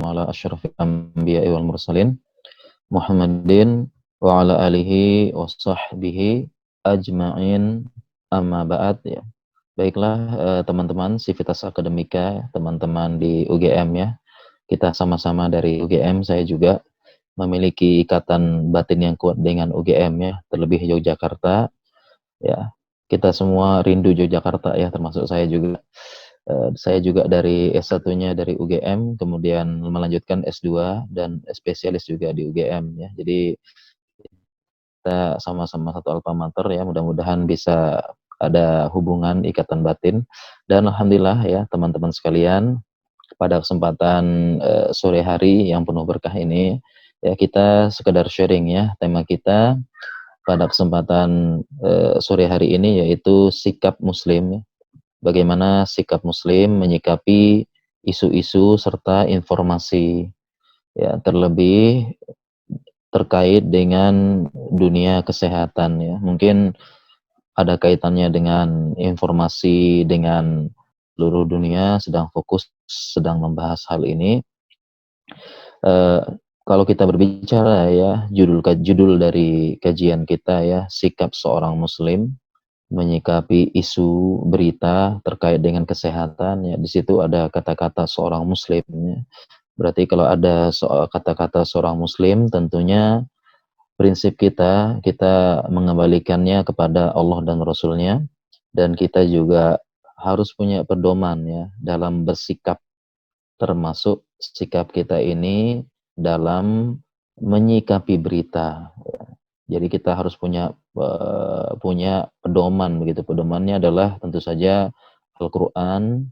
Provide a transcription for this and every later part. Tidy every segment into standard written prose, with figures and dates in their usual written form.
ala asyrafil anbiya'i wal mursalin Muhammadin wa ala alihi wa sahbihi ajma'in amma ba'd ya. Baiklah teman-teman Sivitas Akademika, teman-teman di UGM ya. Kita sama-sama dari UGM, saya juga memiliki ikatan batin yang kuat dengan UGM ya, terlebih Yogyakarta ya. Kita semua rindu Yogyakarta ya, termasuk saya juga. Saya juga dari S1-nya dari UGM, kemudian melanjutkan S2 dan spesialis juga di UGM ya. Jadi kita sama-sama satu alma mater ya, mudah-mudahan bisa ada hubungan ikatan batin. Dan alhamdulillah ya teman-teman sekalian, pada kesempatan sore hari yang penuh berkah ini ya, kita sekedar sharing ya. Tema kita pada kesempatan sore hari ini yaitu sikap muslim. Bagaimana sikap muslim menyikapi isu-isu serta informasi ya, terlebih terkait dengan dunia kesehatan ya. Mungkin ada kaitannya dengan informasi, dengan seluruh dunia sedang fokus, sedang membahas hal ini. Kalau kita berbicara ya, judul dari kajian kita ya, sikap seorang muslim menyikapi isu berita terkait dengan kesehatan ya. Di situ ada kata-kata seorang muslim ya. Berarti kalau ada soal kata-kata seorang muslim, tentunya prinsip kita mengembalikannya kepada Allah dan Rasulnya, dan kita juga harus punya pedoman ya dalam bersikap, termasuk sikap kita ini dalam menyikapi berita. Jadi kita harus punya pedoman begitu. Pedomannya adalah tentu saja Al-Qur'an,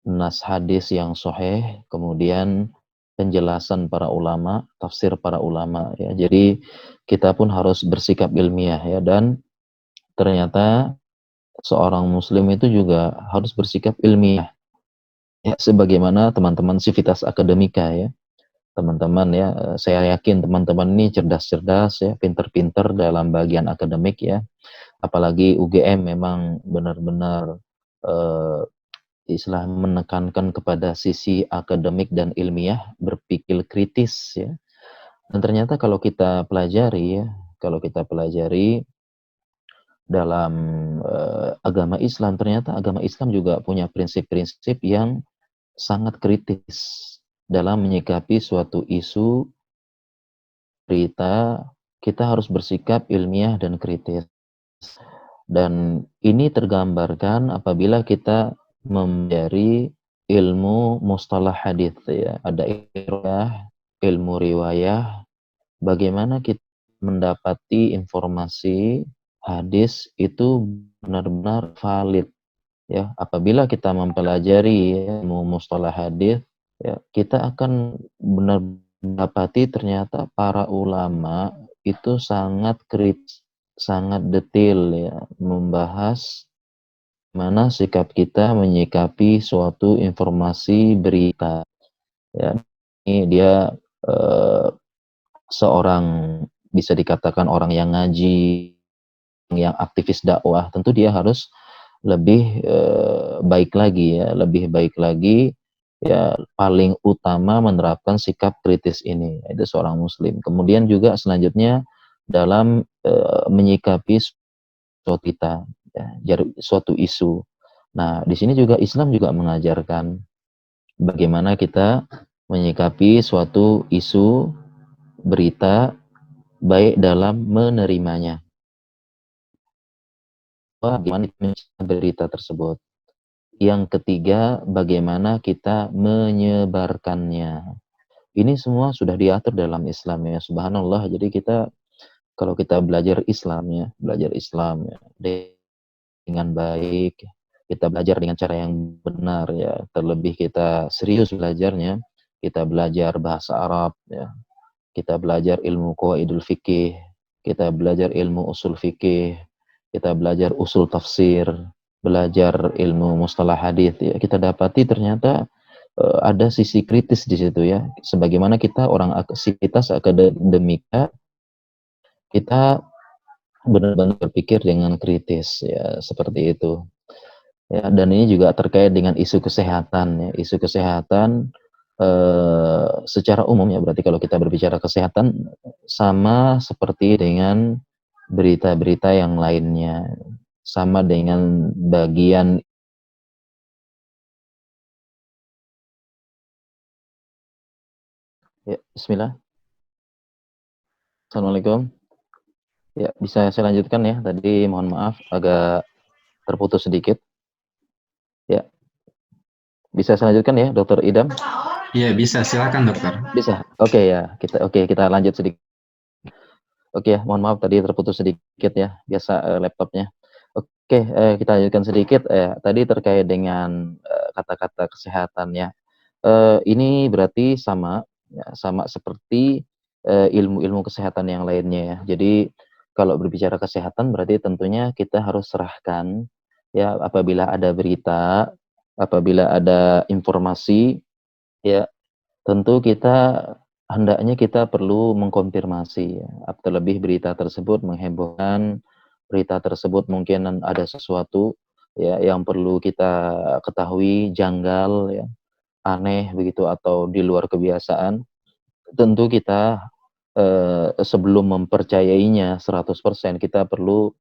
nas hadis yang sahih, kemudian penjelasan para ulama, tafsir para ulama ya. Jadi kita pun harus bersikap ilmiah ya, dan ternyata seorang muslim itu juga harus bersikap ilmiah. Ya, sebagaimana teman-teman Sivitas Akademika ya. Teman-teman ya, saya yakin teman-teman ini cerdas-cerdas ya, pinter-pinter dalam bagian akademik ya. Apalagi UGM memang benar-benar istilah menekankan kepada sisi akademik dan ilmiah, berpikir kritis ya. Dan ternyata kalau kita pelajari ya, kalau kita pelajari dalam agama Islam, ternyata agama Islam juga punya prinsip-prinsip yang sangat kritis dalam menyikapi suatu isu berita. Kita harus bersikap ilmiah dan kritis. Dan ini tergambarkan apabila kita mempelajari ilmu mustalah hadis ya. Ada ilmu riwayah, bagaimana kita mendapati informasi hadis itu benar-benar valid ya. Apabila kita mempelajari ilmu mustalah hadis ya, kita akan benar mendapati ternyata para ulama itu sangat kritis, sangat detail ya, membahas mana sikap kita menyikapi suatu informasi berita ya. Ini dia eh, seorang, bisa dikatakan orang yang ngaji, yang aktivis dakwah, tentu dia harus lebih baik lagi ya, lebih baik lagi ya, paling utama menerapkan sikap kritis ini, itu seorang muslim. Kemudian juga selanjutnya dalam menyikapi suatu kita ya, suatu isu. Nah, di sini juga Islam juga mengajarkan bagaimana kita menyikapi suatu isu berita, baik dalam menerimanya, bagaimana berita tersebut. Yang ketiga, bagaimana kita menyebarkannya. Ini semua sudah diatur dalam Islam ya, subhanallah. Jadi kita, kalau kita belajar Islam ya, dengan baik, kita belajar dengan cara yang benar ya, terlebih kita serius belajarnya, kita belajar bahasa Arab ya, kita belajar ilmu qawaidul fikih, kita belajar ilmu usul fikih, kita belajar usul tafsir, belajar ilmu mustalah hadis ya, kita dapati ternyata ada sisi kritis di situ ya. Sebagaimana kita orang aktivitas akademika, kita benar-benar berpikir dengan kritis ya, seperti itu. Ya, dan ini juga terkait dengan isu kesehatan ya. Isu kesehatan secara umum ya, berarti kalau kita berbicara kesehatan, sama seperti dengan berita-berita yang lainnya, sama dengan bagian ya, bismillah. Assalamualaikum. Ya, bisa saya lanjutkan ya, tadi mohon maaf agak terputus sedikit. Ya, bisa saya lanjutkan ya, Dokter Idam? Iya, bisa. Silakan, dokter. Bisa? Oke ya, kita lanjut sedikit. Oke ya, mohon maaf tadi terputus sedikit ya, biasa, laptopnya. Oke, kita lanjutkan sedikit, tadi terkait dengan, kata-kata kesehatan ya. Ini berarti sama, ya, sama seperti, ilmu-ilmu kesehatan yang lainnya ya. Jadi, kalau berbicara kesehatan berarti tentunya kita harus serahkan, ya, apabila ada berita, apabila ada informasi, ya, tentu kita hendaknya kita perlu mengkonfirmasi ya, terlebih berita tersebut menghebohkan, berita tersebut mungkin ada sesuatu ya yang perlu kita ketahui janggal ya, aneh begitu atau di luar kebiasaan. Tentu kita, sebelum mempercayainya 100% kita perlu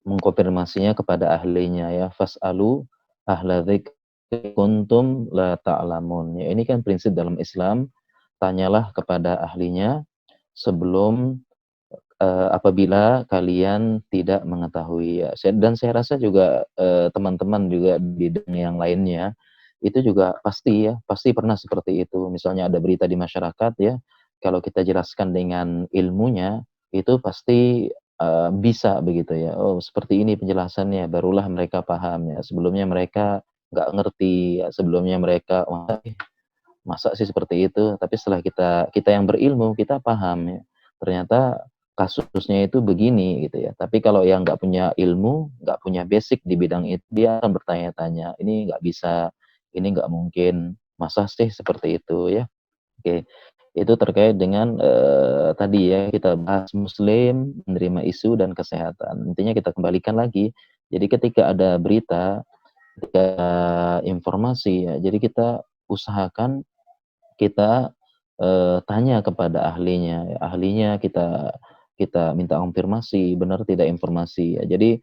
mengkonfirmasinya kepada ahlinya ya, fas'alu ahla dzikri kuntum la ta'lamun. Ya ini kan prinsip dalam Islam, tanyalah kepada ahlinya sebelum, apabila kalian tidak mengetahui ya. Dan saya rasa juga, teman-teman juga di bidang yang lainnya, itu juga pasti ya, pasti pernah seperti itu. Misalnya ada berita di masyarakat ya, kalau kita jelaskan dengan ilmunya, itu pasti, bisa begitu ya, "Oh seperti ini penjelasannya," barulah mereka paham ya. Sebelumnya mereka nggak ngerti ya, sebelumnya mereka, "Wah masa sih seperti itu?" Tapi setelah kita kita yang berilmu, kita paham ya, ternyata kasusnya itu begini gitu ya. Tapi kalau yang nggak punya ilmu, nggak punya basic di bidang itu, dia akan bertanya-tanya, "Ini nggak bisa, ini nggak mungkin, masa sih seperti itu?" Ya. Oke, itu terkait dengan, tadi ya kita bahas muslim, menerima isu dan kesehatan. Intinya kita kembalikan lagi, jadi ketika ada berita, ketika informasi ya, jadi kita usahakan kita, tanya kepada ahlinya, ahlinya kita kita minta konfirmasi, benar tidak informasi ya. Jadi,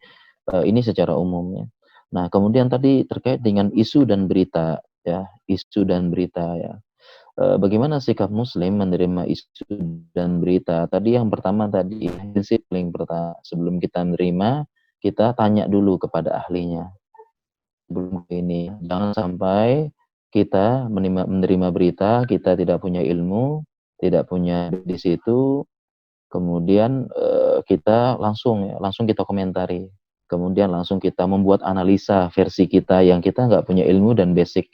ini secara umum ya. Nah, kemudian tadi terkait dengan isu dan berita ya, isu dan berita ya. Bagaimana sikap muslim menerima isu dan berita? Tadi yang pertama tadi, prinsip paling pertama, sebelum kita menerima, kita tanya dulu kepada ahlinya. Sebelum ini, jangan sampai kita menerima berita, kita tidak punya ilmu, tidak punya di situ, kemudian, kita langsung kita komentari, kemudian langsung kita membuat analisa versi kita yang kita nggak punya ilmu dan basic.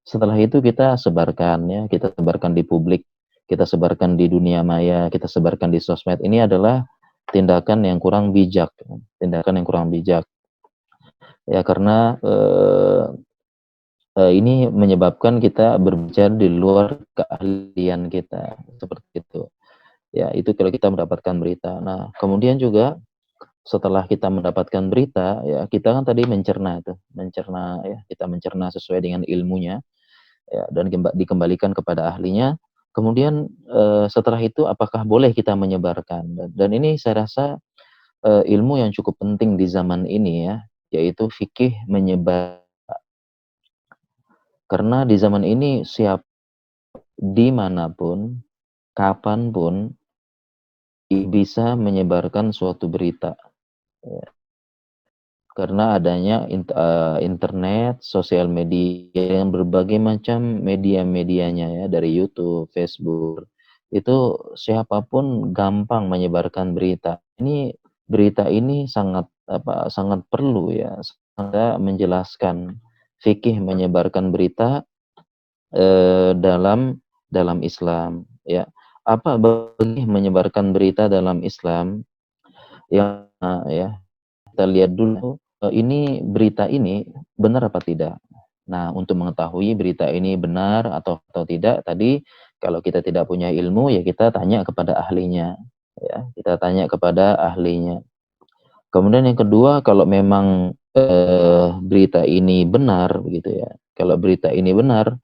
Setelah itu kita sebarkan ya, kita sebarkan di publik, kita sebarkan di dunia maya, kita sebarkan di sosmed. Ini adalah tindakan yang kurang bijak, tindakan yang kurang bijak. Ya karena, ini menyebabkan kita berbicara di luar keahlian kita, seperti itu. Ya, itu kalau kita mendapatkan berita. Nah, kemudian juga setelah kita mendapatkan berita, ya kita kan tadi mencerna itu, mencerna ya, kita mencerna sesuai dengan ilmunya, ya, dan dikembalikan kepada ahlinya. Kemudian, setelah itu apakah boleh kita menyebarkan? Dan ini saya rasa, ilmu yang cukup penting di zaman ini ya, yaitu fikih menyebar. Karena di zaman ini dimanapun, kapanpun bisa menyebarkan suatu berita, ya. Karena adanya internet, sosial media, yang berbagai macam media-medianya ya, dari YouTube, Facebook, itu siapapun gampang menyebarkan berita. Berita ini sangat sangat perlu ya, sangat menjelaskan fikih menyebarkan berita, dalam Islam, ya. Apa bagi menyebarkan berita dalam Islam yang ya, kita lihat dulu, ini berita ini benar apa tidak. Nah, untuk mengetahui berita ini benar atau tidak, tadi kalau kita tidak punya ilmu, ya kita tanya kepada ahlinya, ya, kita tanya kepada ahlinya. Kemudian yang kedua, kalau memang, berita ini benar begitu ya, kalau berita ini benar,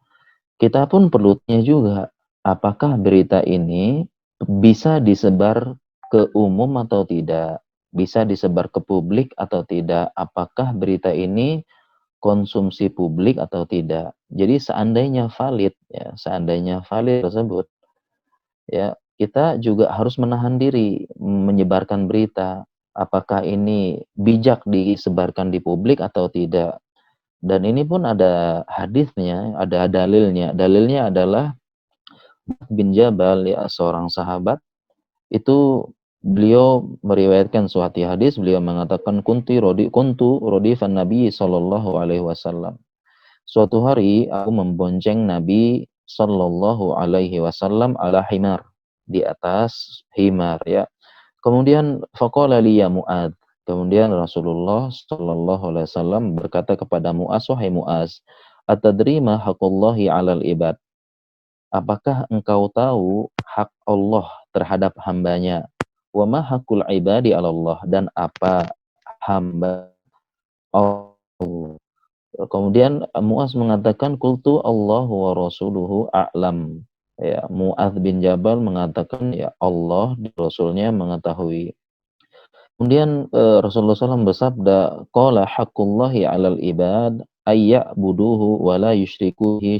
kita pun perlu tanya juga, apakah berita ini bisa disebar ke umum atau tidak? Bisa disebar ke publik atau tidak? Apakah berita ini konsumsi publik atau tidak? Jadi seandainya valid tersebut, ya, kita juga harus menahan diri menyebarkan berita. Apakah ini bijak disebarkan di publik atau tidak? Dan ini pun ada hadisnya, ada dalilnya. Dalilnya adalah bin Jabal, ya, seorang sahabat itu, beliau meriwayatkan suatu hadis, beliau mengatakan kuntu rodifan Nabi sallallahu alaihi wasallam. Suatu hari aku membonceng Nabi sallallahu alaihi wasallam ala himar, di atas himar, ya. Kemudian faqala li ya Mu'adz. Kemudian Rasulullah sallallahu alaihi wasallam berkata kepada Mu'adz, wahai Mu'adz, atadri ma haqqullahi 'alal ibad? Apakah engkau tahu hak Allah terhadap hambanya? Wa ma haqqul ibadi 'ala Allah, dan apa hamba Allah? Kemudian Mu'adz mengatakan qultu Allahu wa rasuluhu a'lam. Ya, Mu'adz bin Jabal mengatakan, ya, Allah dan Rasulnya mengetahui. Kemudian Rasulullah SAW bersabda, qala haqqullahi 'alal ibad ayya'buduhu wa la yusyriku bihi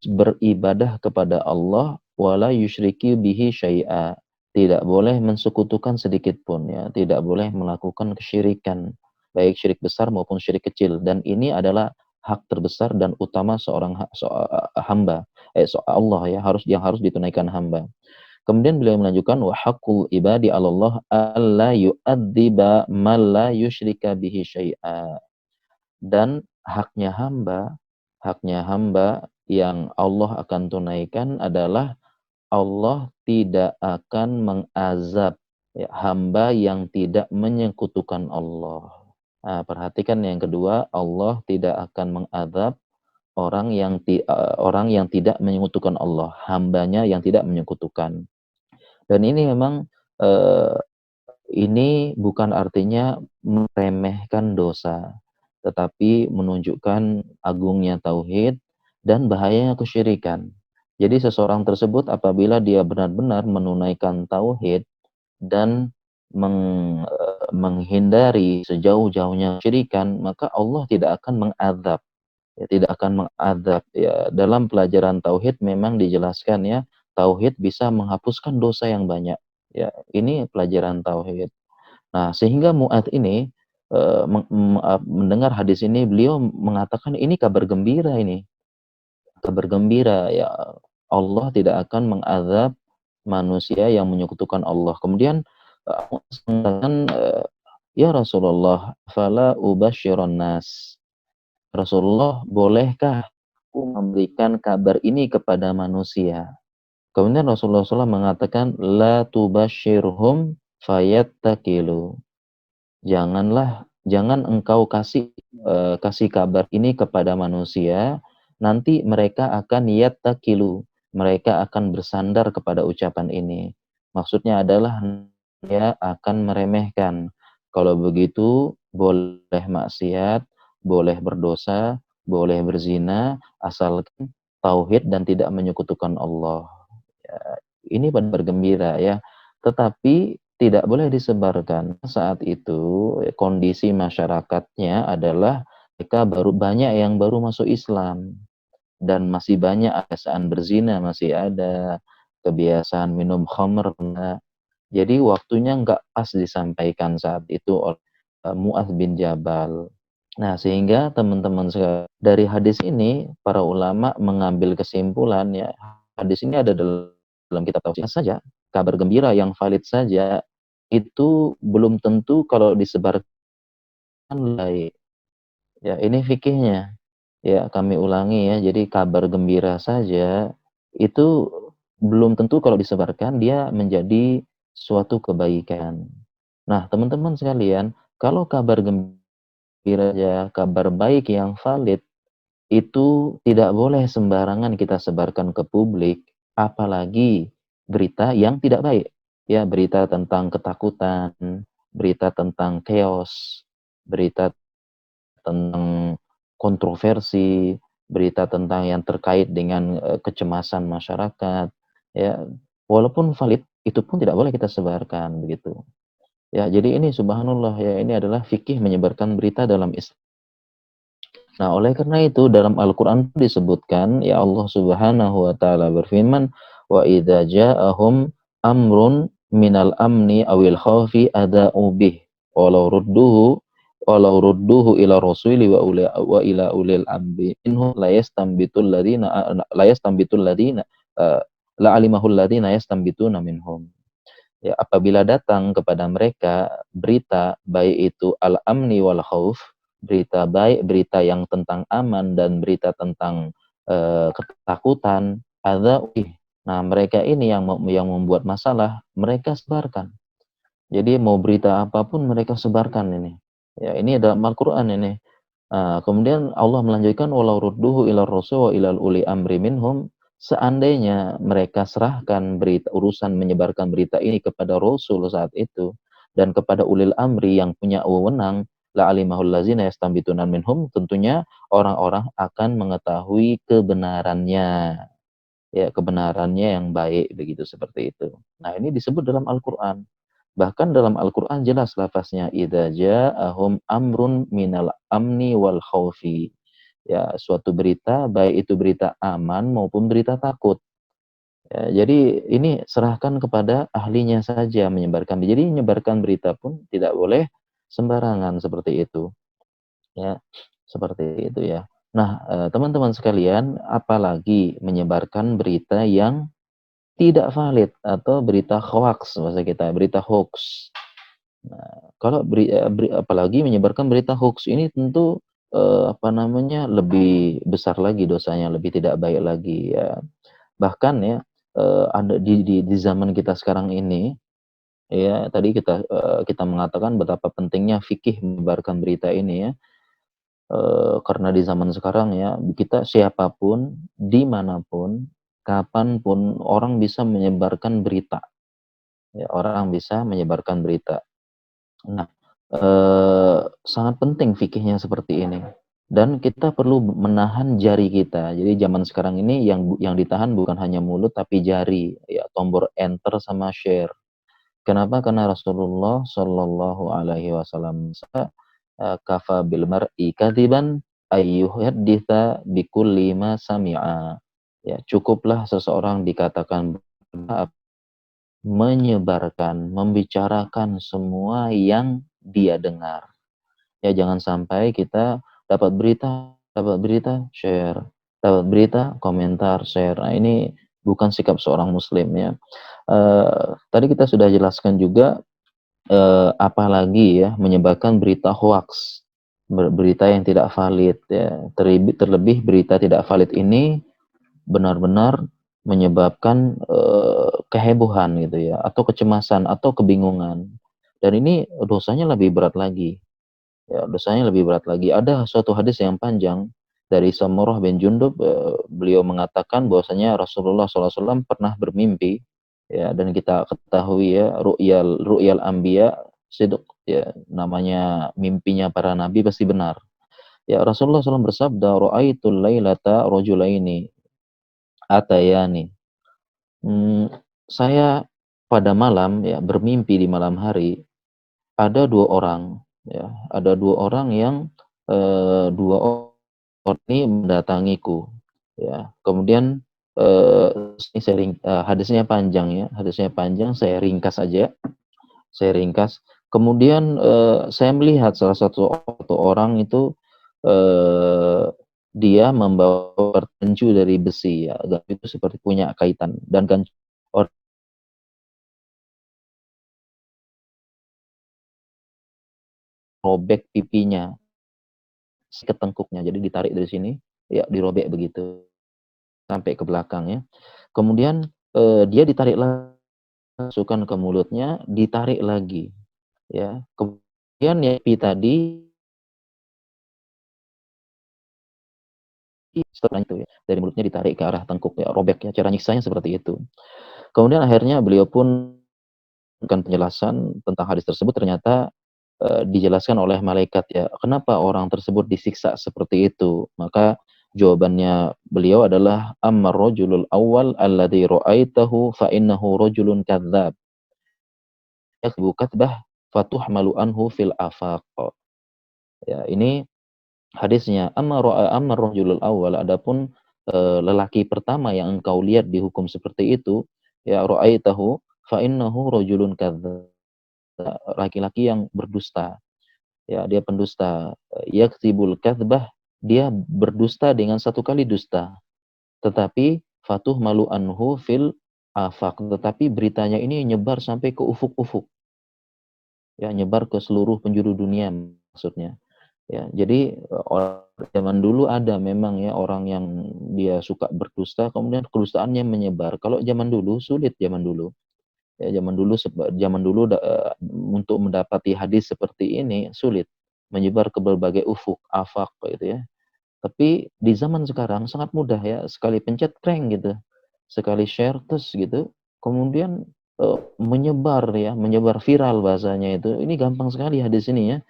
beribadah kepada Allah wala yusyriki bihi syai'a. Tidak boleh mensekutukan sedikit pun, ya, tidak boleh melakukan kesyirikan, baik syirik besar maupun syirik kecil, dan ini adalah hak terbesar dan utama seorang hamba, Allah, ya, yang harus ditunaikan hamba. Kemudian beliau melanjutkan wa haqqul ibadi 'ala Allah alla yu'adziba man la yusyrika bihi syai'a. Dan haknya hamba yang Allah akan tunaikan adalah Allah tidak akan mengazab, ya, hamba yang tidak menyekutukan Allah. Nah, perhatikan yang kedua, Allah tidak akan mengazab orang yang tidak menyekutukan Allah, hambanya yang tidak menyekutukan. Dan ini memang eh, ini bukan artinya meremehkan dosa, tetapi menunjukkan agungnya tauhid dan bahayanya kesyirikan. Jadi seseorang tersebut apabila dia benar-benar menunaikan tauhid dan menghindari sejauh-jauhnya kesyirikan, maka Allah tidak akan mengadab. Ya, tidak akan mengadab. Ya, dalam pelajaran tauhid memang dijelaskan, ya, tauhid bisa menghapuskan dosa yang banyak. Ya, ini pelajaran tauhid. Nah, sehingga Mu'adz ini mendengar hadis ini, beliau mengatakan ini kabar gembira ini. Kabar gembira, ya, Allah tidak akan mengazab manusia yang menyekutukan Allah. Kemudian Mu'adz mengatakan, ya Rasulullah, fala ubasyiron nas. Rasulullah, bolehkah aku memberikan kabar ini kepada manusia? Kemudian Rasulullah SAW mengatakan, la tubasyirhum fayattakilu. Jangan engkau kasih kabar ini kepada manusia, nanti mereka akan yattakilu, mereka akan bersandar kepada ucapan ini. Maksudnya adalah dia akan meremehkan. Kalau begitu boleh maksiat, boleh berdosa, boleh berzina, asalkan tauhid dan tidak menyekutukan Allah. Ya, ini bergembira, ya. Tetapi tidak boleh disebarkan. Saat itu kondisi masyarakatnya adalah mereka banyak yang baru masuk Islam, dan masih banyak kebiasaan berzina, masih ada kebiasaan minum khamr. Jadi waktunya nggak pas disampaikan saat itu oleh Mu'adz bin Jabal. Nah, sehingga teman-teman dari hadis ini para ulama mengambil kesimpulan, ya, hadis ini ada dalam kitab tauhid saja, kabar gembira yang valid saja itu belum tentu kalau disebarkan baik. Ya, ini fikihnya. Ya, kami ulangi, ya. Jadi kabar gembira saja itu belum tentu kalau disebarkan dia menjadi suatu kebaikan. Nah, teman-teman sekalian, kalau kabar gembira ya, kabar baik yang valid itu tidak boleh sembarangan kita sebarkan ke publik, apalagi berita yang tidak baik. Ya, berita tentang ketakutan, berita tentang chaos, berita tentang kontroversi, berita tentang yang terkait dengan, kecemasan masyarakat, ya, walaupun valid, itu pun tidak boleh kita sebarkan, begitu. Ya, jadi ini subhanallah ya, ini adalah fikih menyebarkan berita dalam Nah, oleh karena itu dalam Al-Qur'an disebutkan, ya Allah Subhanahu wa taala berfirman, "Wa idza ja'ahum amrun minal amni awil khaufi ada'u bih, walau rudduhu ila rasuli wa ila ulil amri minhum la yastanbitul ladina la alimahul ladina yastanbituna minhum." Ya, apabila datang kepada mereka berita baik itu al-amni wal khauf, berita baik, berita yang tentang aman dan berita tentang ketakutan, nah mereka ini yang membuat masalah, mereka sebarkan. Jadi mau berita apapun mereka sebarkan ini. Ya, ini dalam Al-Qur'an ini. Kemudian Allah melanjutkan walau rudduhu ila rasul wa ilal uli amri minhum, seandainya mereka serahkan berita urusan menyebarkan berita ini kepada Rasul saat itu dan kepada ulil amri yang punya wewenang, la alimahul ladzina yastambituna minhum, tentunya orang-orang akan mengetahui kebenarannya. Ya, kebenarannya yang baik begitu, seperti itu. Nah, ini disebut dalam Al-Qur'an. Bahkan dalam Al-Qur'an jelas lafaznya idza ja'ahum amrun minal amni wal khaufi. Ya, suatu berita baik itu berita aman maupun berita takut. Ya, jadi ini serahkan kepada ahlinya saja menyebarkan. Jadi menyebarkan berita pun tidak boleh sembarangan seperti itu. Ya, seperti itu ya. Nah, teman-teman sekalian, apalagi menyebarkan berita yang tidak valid atau berita hoaks bahasa kita, berita hoax. Nah, kalau apalagi menyebarkan berita hoax ini tentu, apa namanya, lebih besar lagi dosanya, lebih tidak baik lagi ya. Bahkan ya, ada di zaman kita sekarang ini, ya tadi kita mengatakan betapa pentingnya fikih menyebarkan berita ini ya, karena di zaman sekarang ya, kita siapapun, dimanapun, kapanpun orang bisa menyebarkan berita, ya orang bisa menyebarkan berita. Nah, sangat penting fikihnya seperti ini dan kita perlu menahan jari kita. Jadi zaman sekarang ini yang ditahan bukan hanya mulut tapi jari, ya tombol enter sama share. Kenapa? Karena Rasulullah Shallallahu alaihi wasallam kafa bil mar'i kadziban ayyuhadditsa bikulli ma sami'a. Ya, cukuplah seseorang dikatakan menyebarkan, membicarakan semua yang dia dengar. Ya jangan sampai kita dapat berita, share, dapat berita, komentar, share. Nah ini bukan sikap seorang muslim ya. Tadi kita sudah jelaskan juga, apalagi ya menyebarkan berita hoaks, berita yang tidak valid ya. Terlebih berita tidak valid ini benar-benar menyebabkan, kehebohan gitu ya, atau kecemasan, atau kebingungan. Dan ini dosanya lebih berat lagi, ya dosanya lebih berat lagi. Ada suatu hadis yang panjang dari Samurah bin Jundub, beliau mengatakan bahwasanya Rasulullah SAW pernah bermimpi, ya dan kita ketahui ya ru'yal ru'yal anbiya sidq, ya namanya mimpinya para nabi pasti benar. Ya Rasulullah SAW bersabda, "Ra'aitul lailata rajulaini atayani." Mmm, saya pada malam ya, bermimpi di malam hari, ada 2 orang ya, ada 2 orang yang, 2 orang ini mendatangiku ya. Kemudian, ini hadisnya panjang ya, hadisnya panjang, saya ringkas aja, saya ringkas. Kemudian, saya melihat salah satu orang itu, eee, dia membawa petinju dari besi ya, dan itu seperti punya kaitan dan kan robek pipinya, ke tengkuknya. Jadi ditarik dari sini, ya dirobek begitu sampai ke belakang ya. Kemudian, dia ditarik lagi, masukkan ke mulutnya, ditarik lagi ya. Kemudian ya pipi tadi setelah itu ya, dari mulutnya ditarik ke arah tengkuk ya, robek ya, cara nyiksanya seperti itu. Kemudian akhirnya beliau pun memberikan penjelasan tentang hadis tersebut, ternyata, dijelaskan oleh malaikat ya, kenapa orang tersebut disiksa seperti itu. Maka Jawabannya beliau adalah ammar rajulul awwal alladhi ra'aitahu fa innahu rajulun kadzdzab yakdhibu katsbah fatuhmalu anhu fil afaq. Ya, ini hadisnya ammar rajulul awwal, adapun lelaki pertama yang engkau lihat dihukum seperti itu, ya ra'aitahu fa innahu rajulun kadzdzab, laki-laki yang berdusta. Ya, dia pendusta. Yakdzibul kadzbah, dia berdusta dengan satu kali dusta. Tetapi fatuh malu anhu fil afaq, tetapi beritanya ini nyebar sampai ke ufuk-ufuk. Ya, nyebar ke seluruh penjuru dunia maksudnya. Ya, jadi zaman dulu ada memang ya orang yang dia suka berdusta, kemudian kedustaannya menyebar. Kalau zaman dulu sulit, zaman dulu. Ya, zaman dulu untuk mendapati hadis seperti ini sulit, menyebar ke berbagai ufuk, afaq gitu ya. Tapi di zaman sekarang sangat mudah ya, sekali pencet kreng gitu, sekali share terus gitu, kemudian menyebar ya, menyebar viral bahasanya itu. Ini gampang sekali hadis ini ya.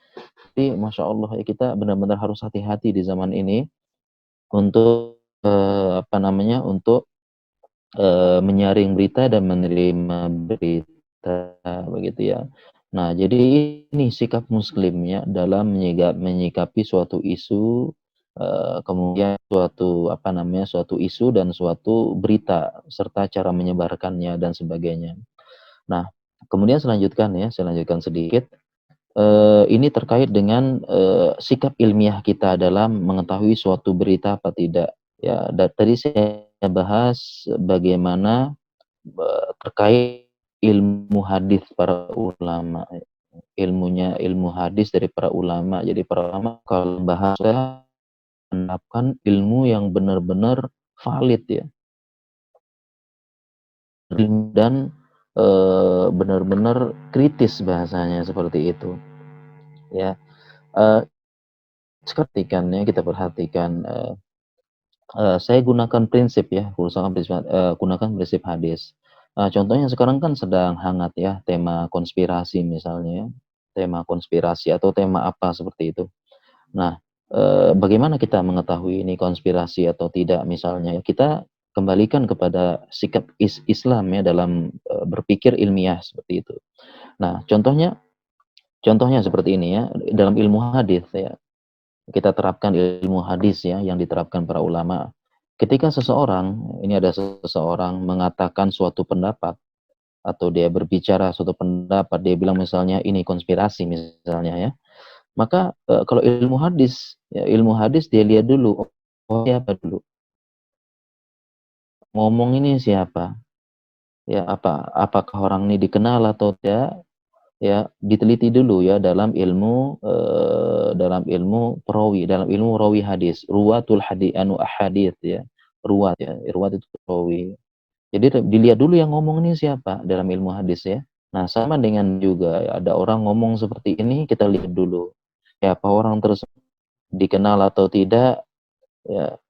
Jadi masya Allah ya, kita benar-benar harus hati-hati di zaman ini untuk apa namanya, untuk menyaring berita dan menerima berita begitu ya. Nah, jadi ini sikap muslim ya dalam menyikapi suatu isu, kemudian suatu apa namanya, suatu isu dan suatu berita serta cara menyebarkannya dan sebagainya. Nah, kemudian saya lanjutkan sedikit. Ini terkait dengan sikap ilmiah kita dalam mengetahui suatu berita apa tidak. Ya, tadi saya bahas bagaimana terkait ilmu hadis para ulama, ilmu hadis dari para ulama. Jadi para ulama kalau bahasa menerapkan ilmu yang benar-benar valid ya, dan benar-benar kritis bahasanya seperti itu. Ya, eee, kita perhatikan, saya gunakan prinsip ya, gunakan prinsip hadis. Contohnya sekarang kan sedang hangat ya tema konspirasi misalnya ya, tema konspirasi atau tema apa seperti itu. Nah, bagaimana kita mengetahui ini konspirasi atau tidak misalnya ya, kita kembalikan kepada sikap Islam ya dalam, berpikir ilmiah seperti itu. Nah, contohnya seperti ini ya, dalam ilmu hadis ya. Kita terapkan ilmu hadis ya yang diterapkan para ulama. Ketika ini ada seseorang mengatakan suatu pendapat atau dia berbicara suatu pendapat, dia bilang misalnya ini konspirasi misalnya ya. Maka kalau ilmu hadis dia lihat dulu, oh siapa dulu, ngomong ini siapa? Ya, apakah orang ini dikenal atau tidak? Ya, diteliti dulu ya dalam ilmu rawi hadis, ruwatul ahadits ya. Ruwat itu rawi. Jadi dilihat dulu yang ngomong ini siapa dalam ilmu hadis ya. Nah, sama dengan juga ya, ada orang ngomong seperti ini, kita lihat dulu. Ya, apa orang tersebut dikenal atau tidak ya.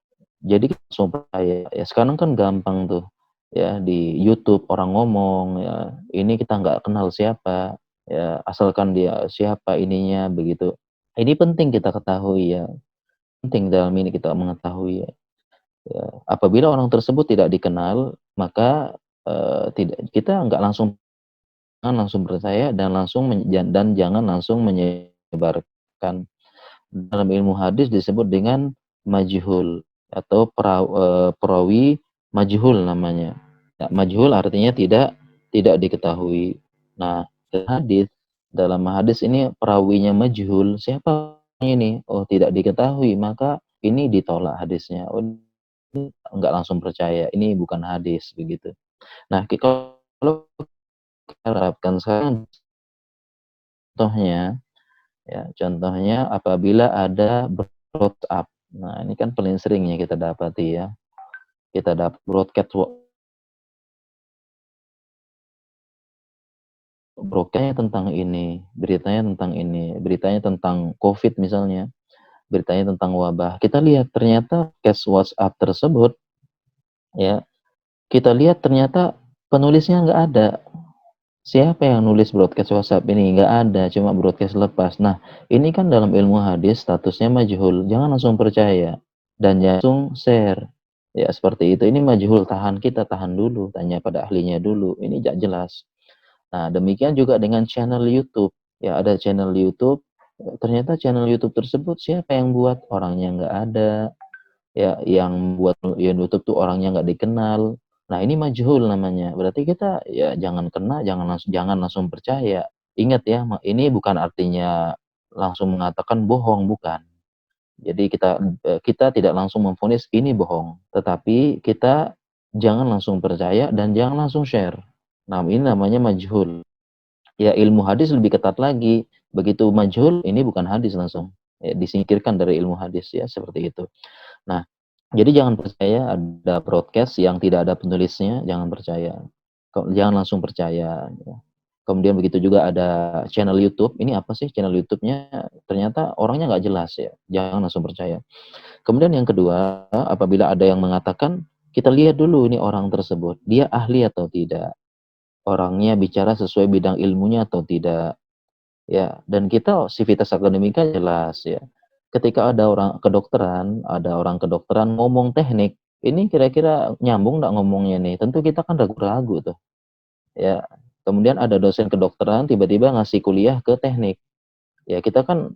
Jadi kita langsung percaya. Ya, sekarang kan gampang tuh. Ya, di YouTube orang ngomong ya, ini kita nggak kenal siapa, ya asalkan dia siapa ininya begitu. Ini penting kita ketahui ya, penting dalam ini kita mengetahui ya. Ya, apabila orang tersebut tidak dikenal, maka tidak, kita nggak langsung langsung percaya dan jangan langsung menyebarkan. Dalam ilmu hadis disebut dengan majhul atau perawi majhul namanya. Ya, majhul artinya tidak diketahui. Nah, dalam hadis ini perawinya majhul, siapa ini? Oh, tidak diketahui, maka ini ditolak hadisnya. Oh, ini enggak langsung percaya, ini bukan hadis begitu. Nah, kalau kita terapkan sekarang contohnya ya, contohnya apabila ada WhatsApp. Nah, ini kan paling sering ya kita dapati ya. Kita dapat broadcast tentang ini, beritanya tentang COVID misalnya, beritanya tentang wabah. Kita lihat ternyata case WhatsApp tersebut ya, kita lihat ternyata penulisnya nggak ada. Siapa yang nulis broadcast WhatsApp ini? Nggak ada, cuma broadcast lepas. Nah, ini kan dalam ilmu hadis statusnya majhul, jangan langsung percaya. dan langsung share. Ya seperti itu, ini majhul, kita tahan dulu, tanya pada ahlinya dulu, ini nggak jelas. Nah, demikian juga dengan channel YouTube. Ya, ada channel YouTube, ternyata channel YouTube tersebut siapa yang buat? Orangnya nggak ada, ya, yang buat YouTube tuh orangnya nggak dikenal. Nah, ini majhul namanya. Berarti kita ya jangan langsung percaya. Ingat ya, ini bukan artinya langsung mengatakan bohong, bukan. Jadi kita tidak langsung memvonis ini bohong, tetapi kita jangan langsung percaya dan jangan langsung share. Nah, ini namanya majhul. Ya, ilmu hadis lebih ketat lagi. Begitu majhul, ini bukan hadis langsung. Ya, disingkirkan dari ilmu hadis ya, seperti itu. Nah, jadi jangan percaya ada broadcast yang tidak ada penulisnya, jangan percaya. Jangan langsung percaya. Ya. Kemudian begitu juga ada channel YouTube. Ini apa sih channel YouTube-nya? Ternyata orangnya nggak jelas ya. Jangan langsung percaya. Kemudian yang kedua, apabila ada yang mengatakan, kita lihat dulu ini orang tersebut, dia ahli atau tidak, orangnya bicara sesuai bidang ilmunya atau tidak, ya. Dan kita sivitas akademika jelas ya. Ketika ada orang kedokteran ngomong teknik, ini kira-kira nyambung nggak ngomongnya nih? Tentu kita kan ragu-ragu tuh, ya. Kemudian ada dosen kedokteran tiba-tiba ngasih kuliah ke teknik, ya kita kan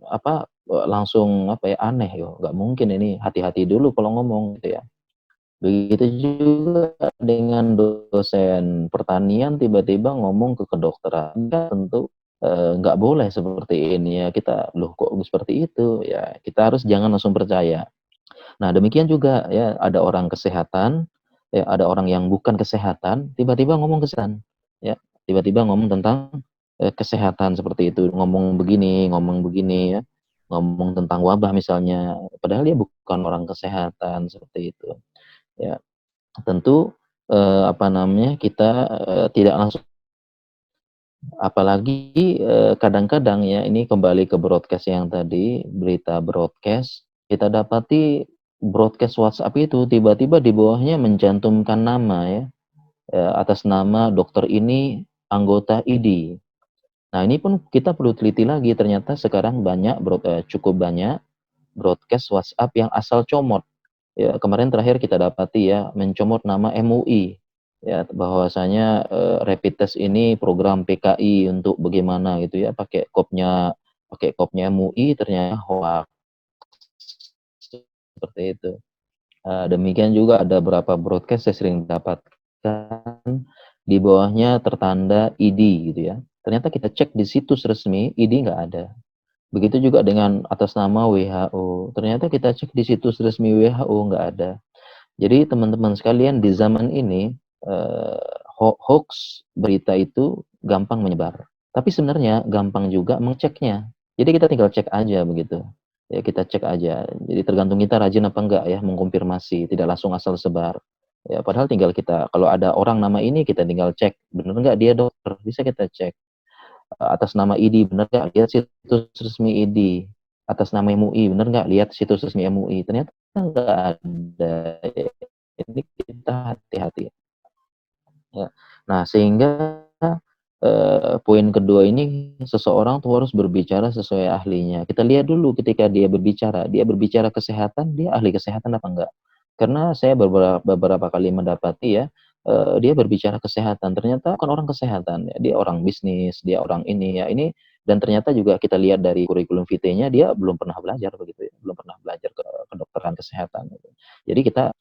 langsung aneh yo, nggak mungkin ini, hati-hati dulu kalau ngomong gitu ya. Begitu juga dengan dosen pertanian tiba-tiba ngomong ke kedokteran, kan tentu nggak boleh seperti ini ya. Kita, loh kok seperti itu ya, kita harus jangan langsung percaya. Nah, demikian juga ya, ada orang kesehatan, ya ada orang yang bukan kesehatan tiba-tiba ngomong kesehatan, ya tiba-tiba ngomong tentang kesehatan seperti itu, ngomong begini ya, ngomong tentang wabah misalnya, padahal dia bukan orang kesehatan seperti itu ya. Tentu kita tidak langsung, apalagi kadang-kadang ya, ini kembali ke broadcast yang tadi, berita broadcast, kita dapati broadcast WhatsApp itu tiba-tiba di bawahnya mencantumkan nama ya, atas nama dokter ini anggota ID. Nah, ini pun kita perlu teliti lagi, ternyata sekarang cukup banyak broadcast WhatsApp yang asal comot. Ya, kemarin terakhir kita dapati ya, mencomot nama MUI. Ya, bahwasanya rapid test ini program PKI untuk bagaimana gitu ya, pakai kopnya MUI, ternyata hoax. Seperti itu. Demikian juga ada beberapa broadcast saya sering dapatkan di bawahnya tertanda ID gitu ya. Ternyata kita cek di situs resmi, ID nggak ada. Begitu juga dengan atas nama WHO. Ternyata kita cek di situs resmi WHO nggak ada. Jadi teman-teman sekalian, di zaman ini hoax berita itu gampang menyebar. Tapi sebenarnya gampang juga mengeceknya. Jadi kita tinggal cek aja begitu. Ya, kita cek aja. Jadi tergantung kita rajin apa enggak ya mengkonfirmasi, tidak langsung asal sebar. Ya, padahal tinggal kita, kalau ada orang nama ini, kita tinggal cek, benar enggak dia dokter, bisa kita cek. Atas nama ID, benar nggak, lihat situs resmi ID. Atas nama MUI, benar nggak, lihat situs resmi MUI. Ternyata nggak ada. Ini kita hati-hati ya. Nah, sehingga poin kedua ini, seseorang tuh harus berbicara sesuai ahlinya. Kita lihat dulu ketika dia berbicara kesehatan, dia ahli kesehatan apa enggak. Karena saya beberapa kali mendapati ya, dia berbicara kesehatan, ternyata bukan orang kesehatan ya, dia orang bisnis, dia orang ini ya, ini, dan ternyata juga kita lihat dari kurikulum vitae-nya, dia belum pernah belajar begitu ya, belum pernah belajar kedokteran kesehatan gitu. Jadi kita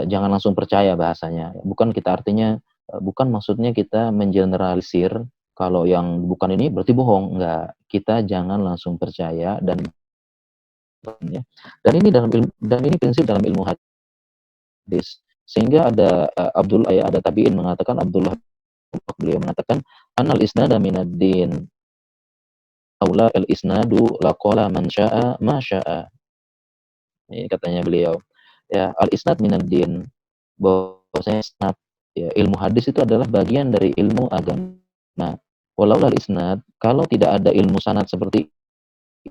jangan langsung percaya bahasanya. Bukan maksudnya kita mengeneralisir, kalau yang bukan ini berarti bohong, enggak. Kita jangan langsung percaya, ya. Dan ini prinsip dalam ilmu hadis. Sehingga ada tabi'in mengatakan, beliau mengatakan, anal isnada minad din, aula al isnadu laqala man syaa ma syaa. Ini katanya beliau. Ya, al isnad minad din, bahwasanya isnad, ya, ilmu hadis itu adalah bagian dari ilmu agama. Nah, walau lal isnad, kalau tidak ada ilmu sanad seperti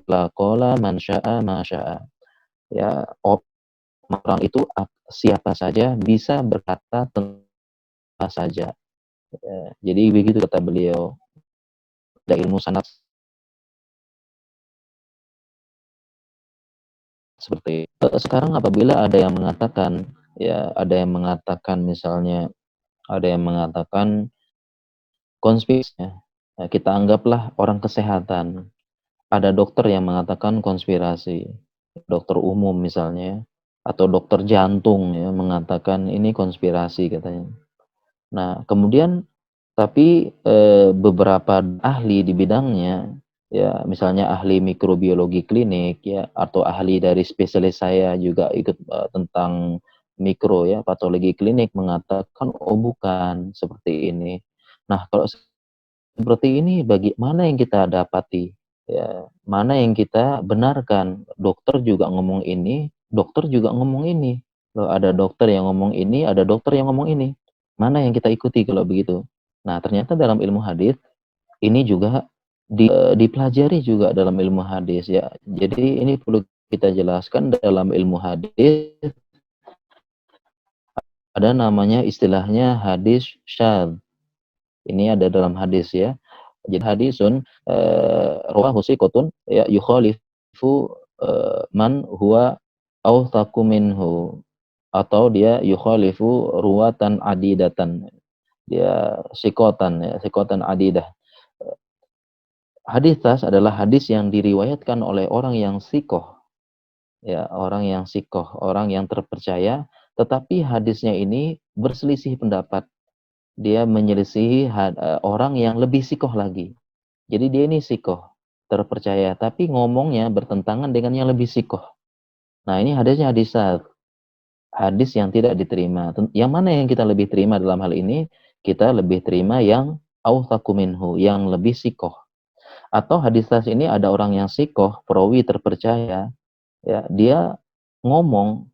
laqala man syaa ma syaa. Ya, orang itu siapa saja bisa berkata tentang apa saja. Ya, jadi begitu kata beliau. Ada ilmu sanad seperti sekarang apabila ada yang mengatakan, ya ada yang mengatakan misalnya, ada yang mengatakan konspirasi, ya, kita anggaplah orang kesehatan. Ada dokter yang mengatakan konspirasi, dokter umum misalnya, atau dokter jantung ya mengatakan ini konspirasi katanya. Nah, kemudian tapi, beberapa ahli di bidangnya, ya misalnya ahli mikrobiologi klinik ya, atau ahli dari spesialis saya juga ikut, tentang mikro ya, patologi klinik mengatakan, "Oh bukan, seperti ini." Nah, kalau seperti ini mana yang kita dapati, ya, mana yang kita benarkan. Dokter juga ngomong ini, dokter juga ngomong ini. Loh, ada dokter yang ngomong ini, ada dokter yang ngomong ini. Mana yang kita ikuti kalau begitu? Nah, ternyata dalam ilmu hadis ini juga dipelajari juga dalam ilmu hadis ya. Jadi ini perlu kita jelaskan dalam ilmu hadis ada namanya istilahnya hadis syadz. Ini ada dalam hadis ya. Jadi hadisun rawahu thiqatun ya yukhalifu man huwa awthaqu minhu, atau dia yukhalifu ruwatan adidatan. Dia sikotan ya, sikotan adidah. Hadis tas adalah hadis yang diriwayatkan oleh orang yang sikoh, ya orang yang sikoh, orang yang terpercaya, tetapi hadisnya ini berselisih pendapat. Dia menyelisihi orang yang lebih sikoh lagi. Jadi dia ini sikoh, terpercaya, tapi ngomongnya bertentangan dengan yang lebih sikoh. Nah ini hadisnya hadis syadz, hadis yang tidak diterima. Yang mana yang kita lebih terima dalam hal ini? Kita lebih terima yang awthaqu minhu, yang lebih sikoh. Atau hadis syadz ini ada orang yang sikoh, perawi terpercaya, ya dia ngomong,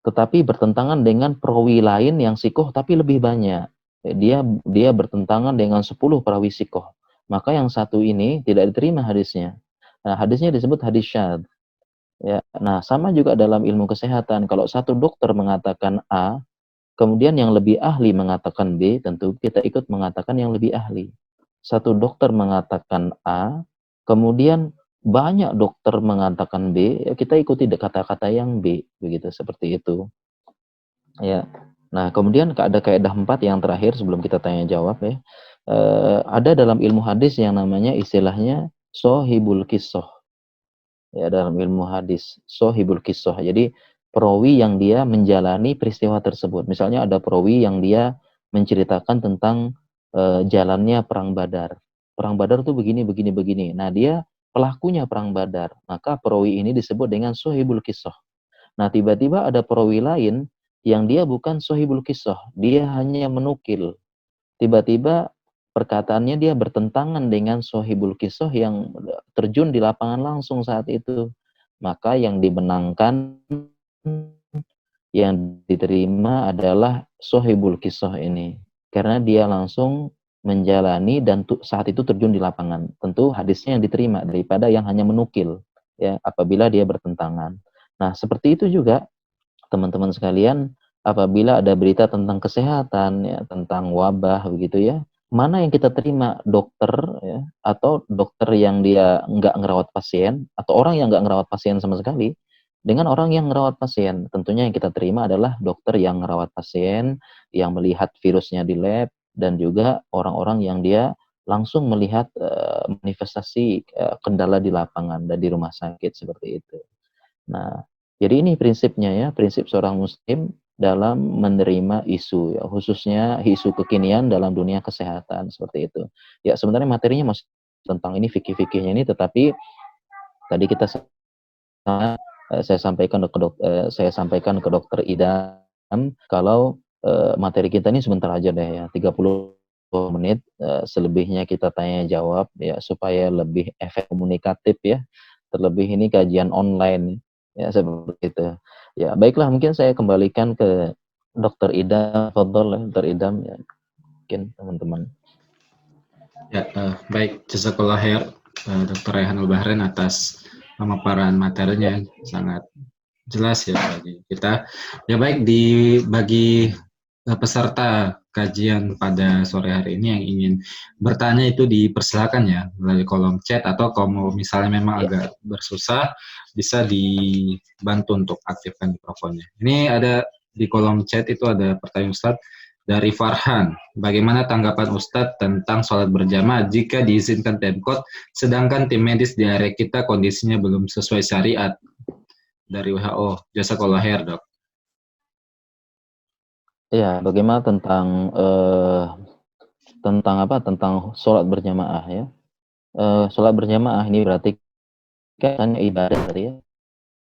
tetapi bertentangan dengan perawi lain yang sikoh tapi lebih banyak. Dia bertentangan dengan 10 perawi sikoh. Maka yang satu ini tidak diterima hadisnya. Nah, hadisnya disebut hadis syadz. Ya. Nah, sama juga dalam ilmu kesehatan. Kalau satu dokter mengatakan A, kemudian yang lebih ahli mengatakan B, tentu kita ikut mengatakan yang lebih ahli. Satu dokter mengatakan A, kemudian banyak dokter mengatakan B, ya kita ikuti kata-kata yang B, begitu seperti itu. Ya. Nah, kemudian ada kaidah 4 yang terakhir sebelum kita tanya jawab ya. Ada dalam ilmu hadis yang namanya istilahnya sohibul kissoh. Ya, dalam ilmu hadis, sohibul kissoh. Jadi, perawi yang dia menjalani peristiwa tersebut. Misalnya ada perawi yang dia menceritakan tentang jalannya perang Badar. Perang Badar tuh begini, begini, begini. Nah, dia pelakunya perang Badar. Maka perawi ini disebut dengan sohibul kissoh. Nah, tiba-tiba ada perawi lain yang dia bukan sohibul kisah, dia hanya menukil. Tiba-tiba perkataannya dia bertentangan dengan sohibul kisah yang terjun di lapangan langsung saat itu. Maka yang dibenangkan, yang diterima adalah sohibul kisah ini. Karena dia langsung menjalani dan saat itu terjun di lapangan. Tentu hadisnya yang diterima daripada yang hanya menukil, ya, apabila dia bertentangan. Nah, seperti itu juga teman-teman sekalian, apabila ada berita tentang kesehatan ya, tentang wabah begitu ya, mana yang kita terima, dokter ya, atau dokter yang dia nggak ngerawat pasien, atau orang yang nggak ngerawat pasien sama sekali, dengan orang yang ngerawat pasien. Tentunya yang kita terima adalah dokter yang ngerawat pasien, yang melihat virusnya di lab, dan juga orang-orang yang dia langsung melihat manifestasi kendala di lapangan dan di rumah sakit seperti itu. Nah, jadi ini prinsipnya ya, prinsip seorang muslim dalam menerima isu ya, khususnya isu kekinian dalam dunia kesehatan seperti itu. Ya, sebenarnya materinya masih tentang ini fikih-fikihnya ini, tetapi tadi kita saya sampaikan ke Dokter Idam kalau materi kita ini sebentar aja deh ya, 30 menit, selebihnya kita tanya jawab ya supaya lebih efek komunikatif ya. Terlebih ini kajian online ya seperti itu. Ya, baiklah mungkin saya kembalikan ke Dokter Idam, fadhol ya, Dokter Idam ya. Mungkin teman-teman. Ya, baik. Jazakallah khair, Dr. Raihanul Bahren atas pemaparan materinya sangat jelas ya bagi kita. Ya baik, bagi peserta kajian pada sore hari ini yang ingin bertanya itu dipersilakan ya melalui kolom chat, atau kalau misalnya memang Ya, agak bersusah bisa dibantu untuk aktifkan mikrofonnya. Ini ada di kolom chat itu ada pertanyaan Ustadz dari Farhan. Bagaimana tanggapan Ustadz tentang sholat berjamaah jika diizinkan Pemkot sedangkan tim medis di area kita kondisinya belum sesuai syariat? Dari WHO. Jazakallah khair, Dok. ya, bagaimana tentang apa? Tentang sholat berjamaah ya. Sholat berjamaah ini berarti kan ibadah berarti ya.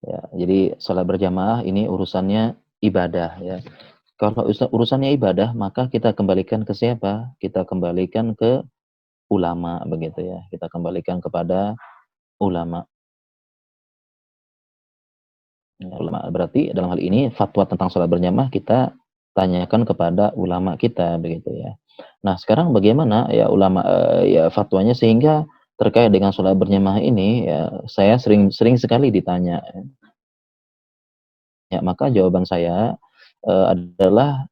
Ya, jadi sholat berjamaah ini urusannya ibadah ya. Kalau urusannya ibadah, maka kita kembalikan ke siapa? Kita kembalikan ke ulama begitu ya. Kita kembalikan kepada ulama. Ya, ulama berarti dalam hal ini fatwa tentang sholat berjamaah kita tanyakan kepada ulama kita begitu ya. Nah, sekarang bagaimana ya ulama ya fatwanya sehingga terkait dengan sholat berjamaah ini ya saya sering sekali ditanya. Ya, maka jawaban saya adalah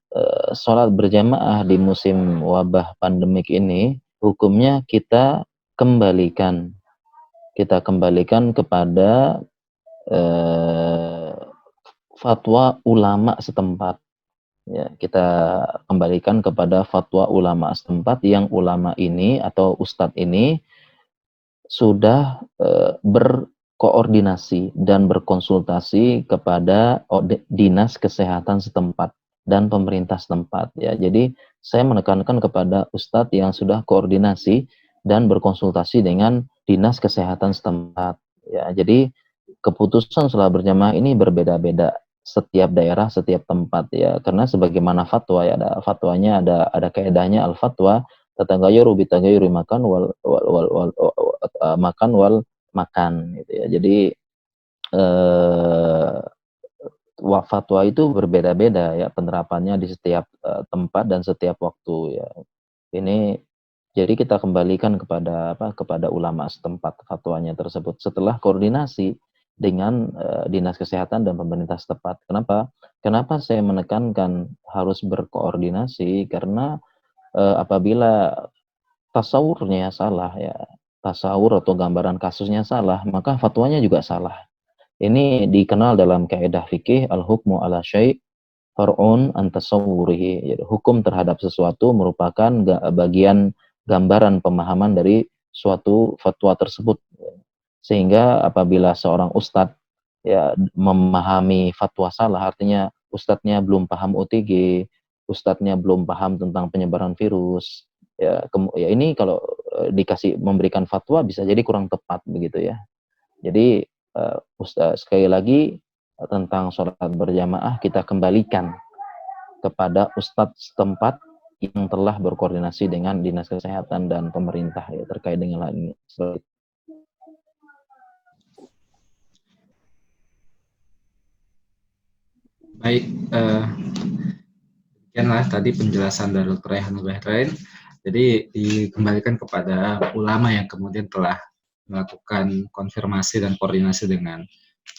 sholat berjamaah di musim wabah pandemik ini hukumnya kembalikan kita kembalikan kepada eh, fatwa ulama setempat. Ya, kita kembalikan kepada fatwa ulama setempat yang ulama ini atau ustadz ini sudah berkoordinasi dan berkonsultasi kepada dinas kesehatan setempat dan pemerintah setempat ya. Jadi saya menekankan kepada ustadz yang sudah koordinasi dan berkonsultasi dengan dinas kesehatan setempat ya. Jadi keputusan sholat berjamaah ini berbeda-beda setiap daerah, setiap tempat ya. Karena sebagaimana fatwa ya, ada fatwanya, ada kaidahnya al fatwa tatagayyaru bitaghayyuri makan makan wal makan gitu ya. Jadi eh fatwa itu berbeda-beda ya penerapannya di setiap tempat dan setiap waktu ya. Ini jadi kita kembalikan kepada kepada ulama setempat fatwanya tersebut setelah koordinasi dengan dinas kesehatan dan pemerintah setempat. Kenapa? Kenapa saya menekankan harus berkoordinasi? Karena apabila tasawurnya salah ya, tasawur atau gambaran kasusnya salah, maka fatwanya juga salah. Ini dikenal dalam kaidah fikih al-hukmu ala syai' far'un an tasawwurihi. Jadi, hukum terhadap sesuatu merupakan bagian gambaran pemahaman dari suatu fatwa tersebut. Sehingga apabila seorang ustadz ya memahami fatwa salah, artinya ustadznya belum paham OTG, ustadznya belum paham tentang penyebaran virus, ya ini kalau dikasih memberikan fatwa bisa jadi kurang tepat begitu ya. Jadi sekali lagi tentang sholat berjamaah kita kembalikan kepada ustadz setempat yang telah berkoordinasi dengan dinas kesehatan dan pemerintah ya terkait dengan hal ini. Baik, demikianlah tadi penjelasan dari Dr. Rehan Bahrain. Jadi dikembalikan kepada ulama yang kemudian telah melakukan konfirmasi dan koordinasi dengan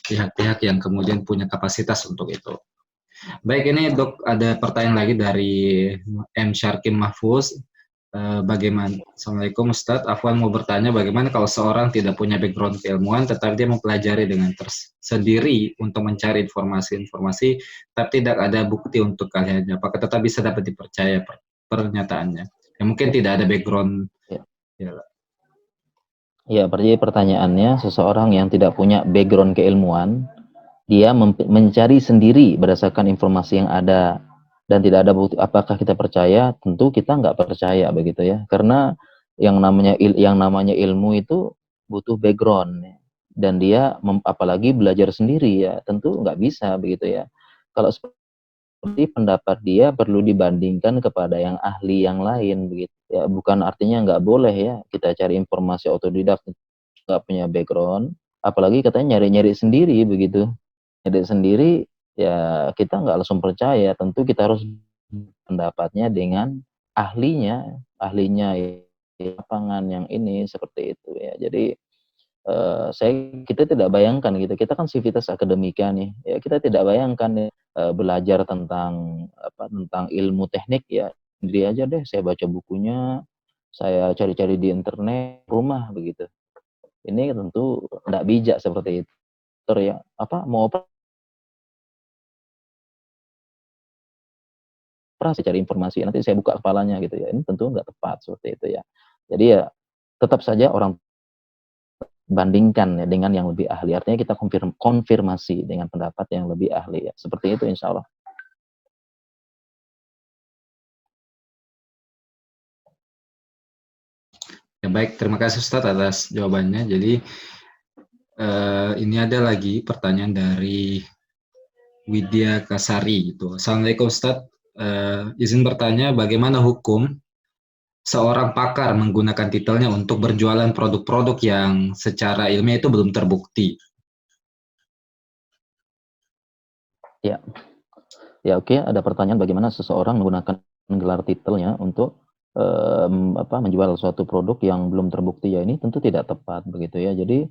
pihak-pihak yang kemudian punya kapasitas untuk itu. Baik, ini Dok, ada pertanyaan lagi dari M. Syarkin Mahfuz. Bagaimana? Assalamualaikum Ustadz, Afwan mau bertanya bagaimana kalau seorang tidak punya background keilmuan tetapi dia mempelajari dengan tersendiri untuk mencari informasi-informasi tapi tidak ada bukti untuk kaliannya, apakah tetap bisa dapat dipercaya pernyataannya? Ya mungkin Ya, tidak ada background. ya. Ya, Ya, berarti pertanyaannya seseorang yang tidak punya background keilmuan, dia mencari sendiri berdasarkan informasi yang ada dan tidak ada bukti, apakah kita percaya? Tentu kita nggak percaya begitu ya, karena yang namanya ilmu itu butuh background ya. Dan dia apalagi belajar sendiri ya, tentu nggak bisa begitu ya. Kalau seperti pendapat dia perlu dibandingkan kepada yang ahli yang lain begitu ya, bukan artinya nggak boleh ya kita cari informasi otodidak nggak punya background, apalagi katanya nyari-nyari sendiri begitu. Nyari sendiri ya kita nggak langsung percaya, tentu kita harus pendapatnya dengan ahlinya, ahlinya di lapangan yang ini seperti itu ya. Jadi kita tidak bayangkan gitu, kita kan sivitas akademika nih, ya kita tidak bayangkan ya, belajar tentang ilmu teknik ya, sendiri aja deh, saya baca bukunya, saya cari-cari di internet, rumah begitu. Ini tentu tidak bijak seperti itu ya, mau operasi cari informasi, nanti saya buka kepalanya gitu ya, ini tentu nggak tepat seperti itu ya. Jadi ya, tetap saja orang bandingkan ya dengan yang lebih ahli, artinya kita konfirmasi dengan pendapat yang lebih ahli ya, seperti itu insyaallah. Ya baik, terima kasih Ustadz atas jawabannya. Jadi ini ada lagi pertanyaan dari Widya Kasari gitu. Assalamualaikum Ustadz. Izin bertanya, bagaimana hukum seorang pakar menggunakan titelnya untuk berjualan produk-produk yang secara ilmiah itu belum terbukti? Ya, ya oke, ada pertanyaan bagaimana seseorang menggunakan gelar titelnya untuk menjual suatu produk yang belum terbukti ya, ini tentu tidak tepat begitu ya. Jadi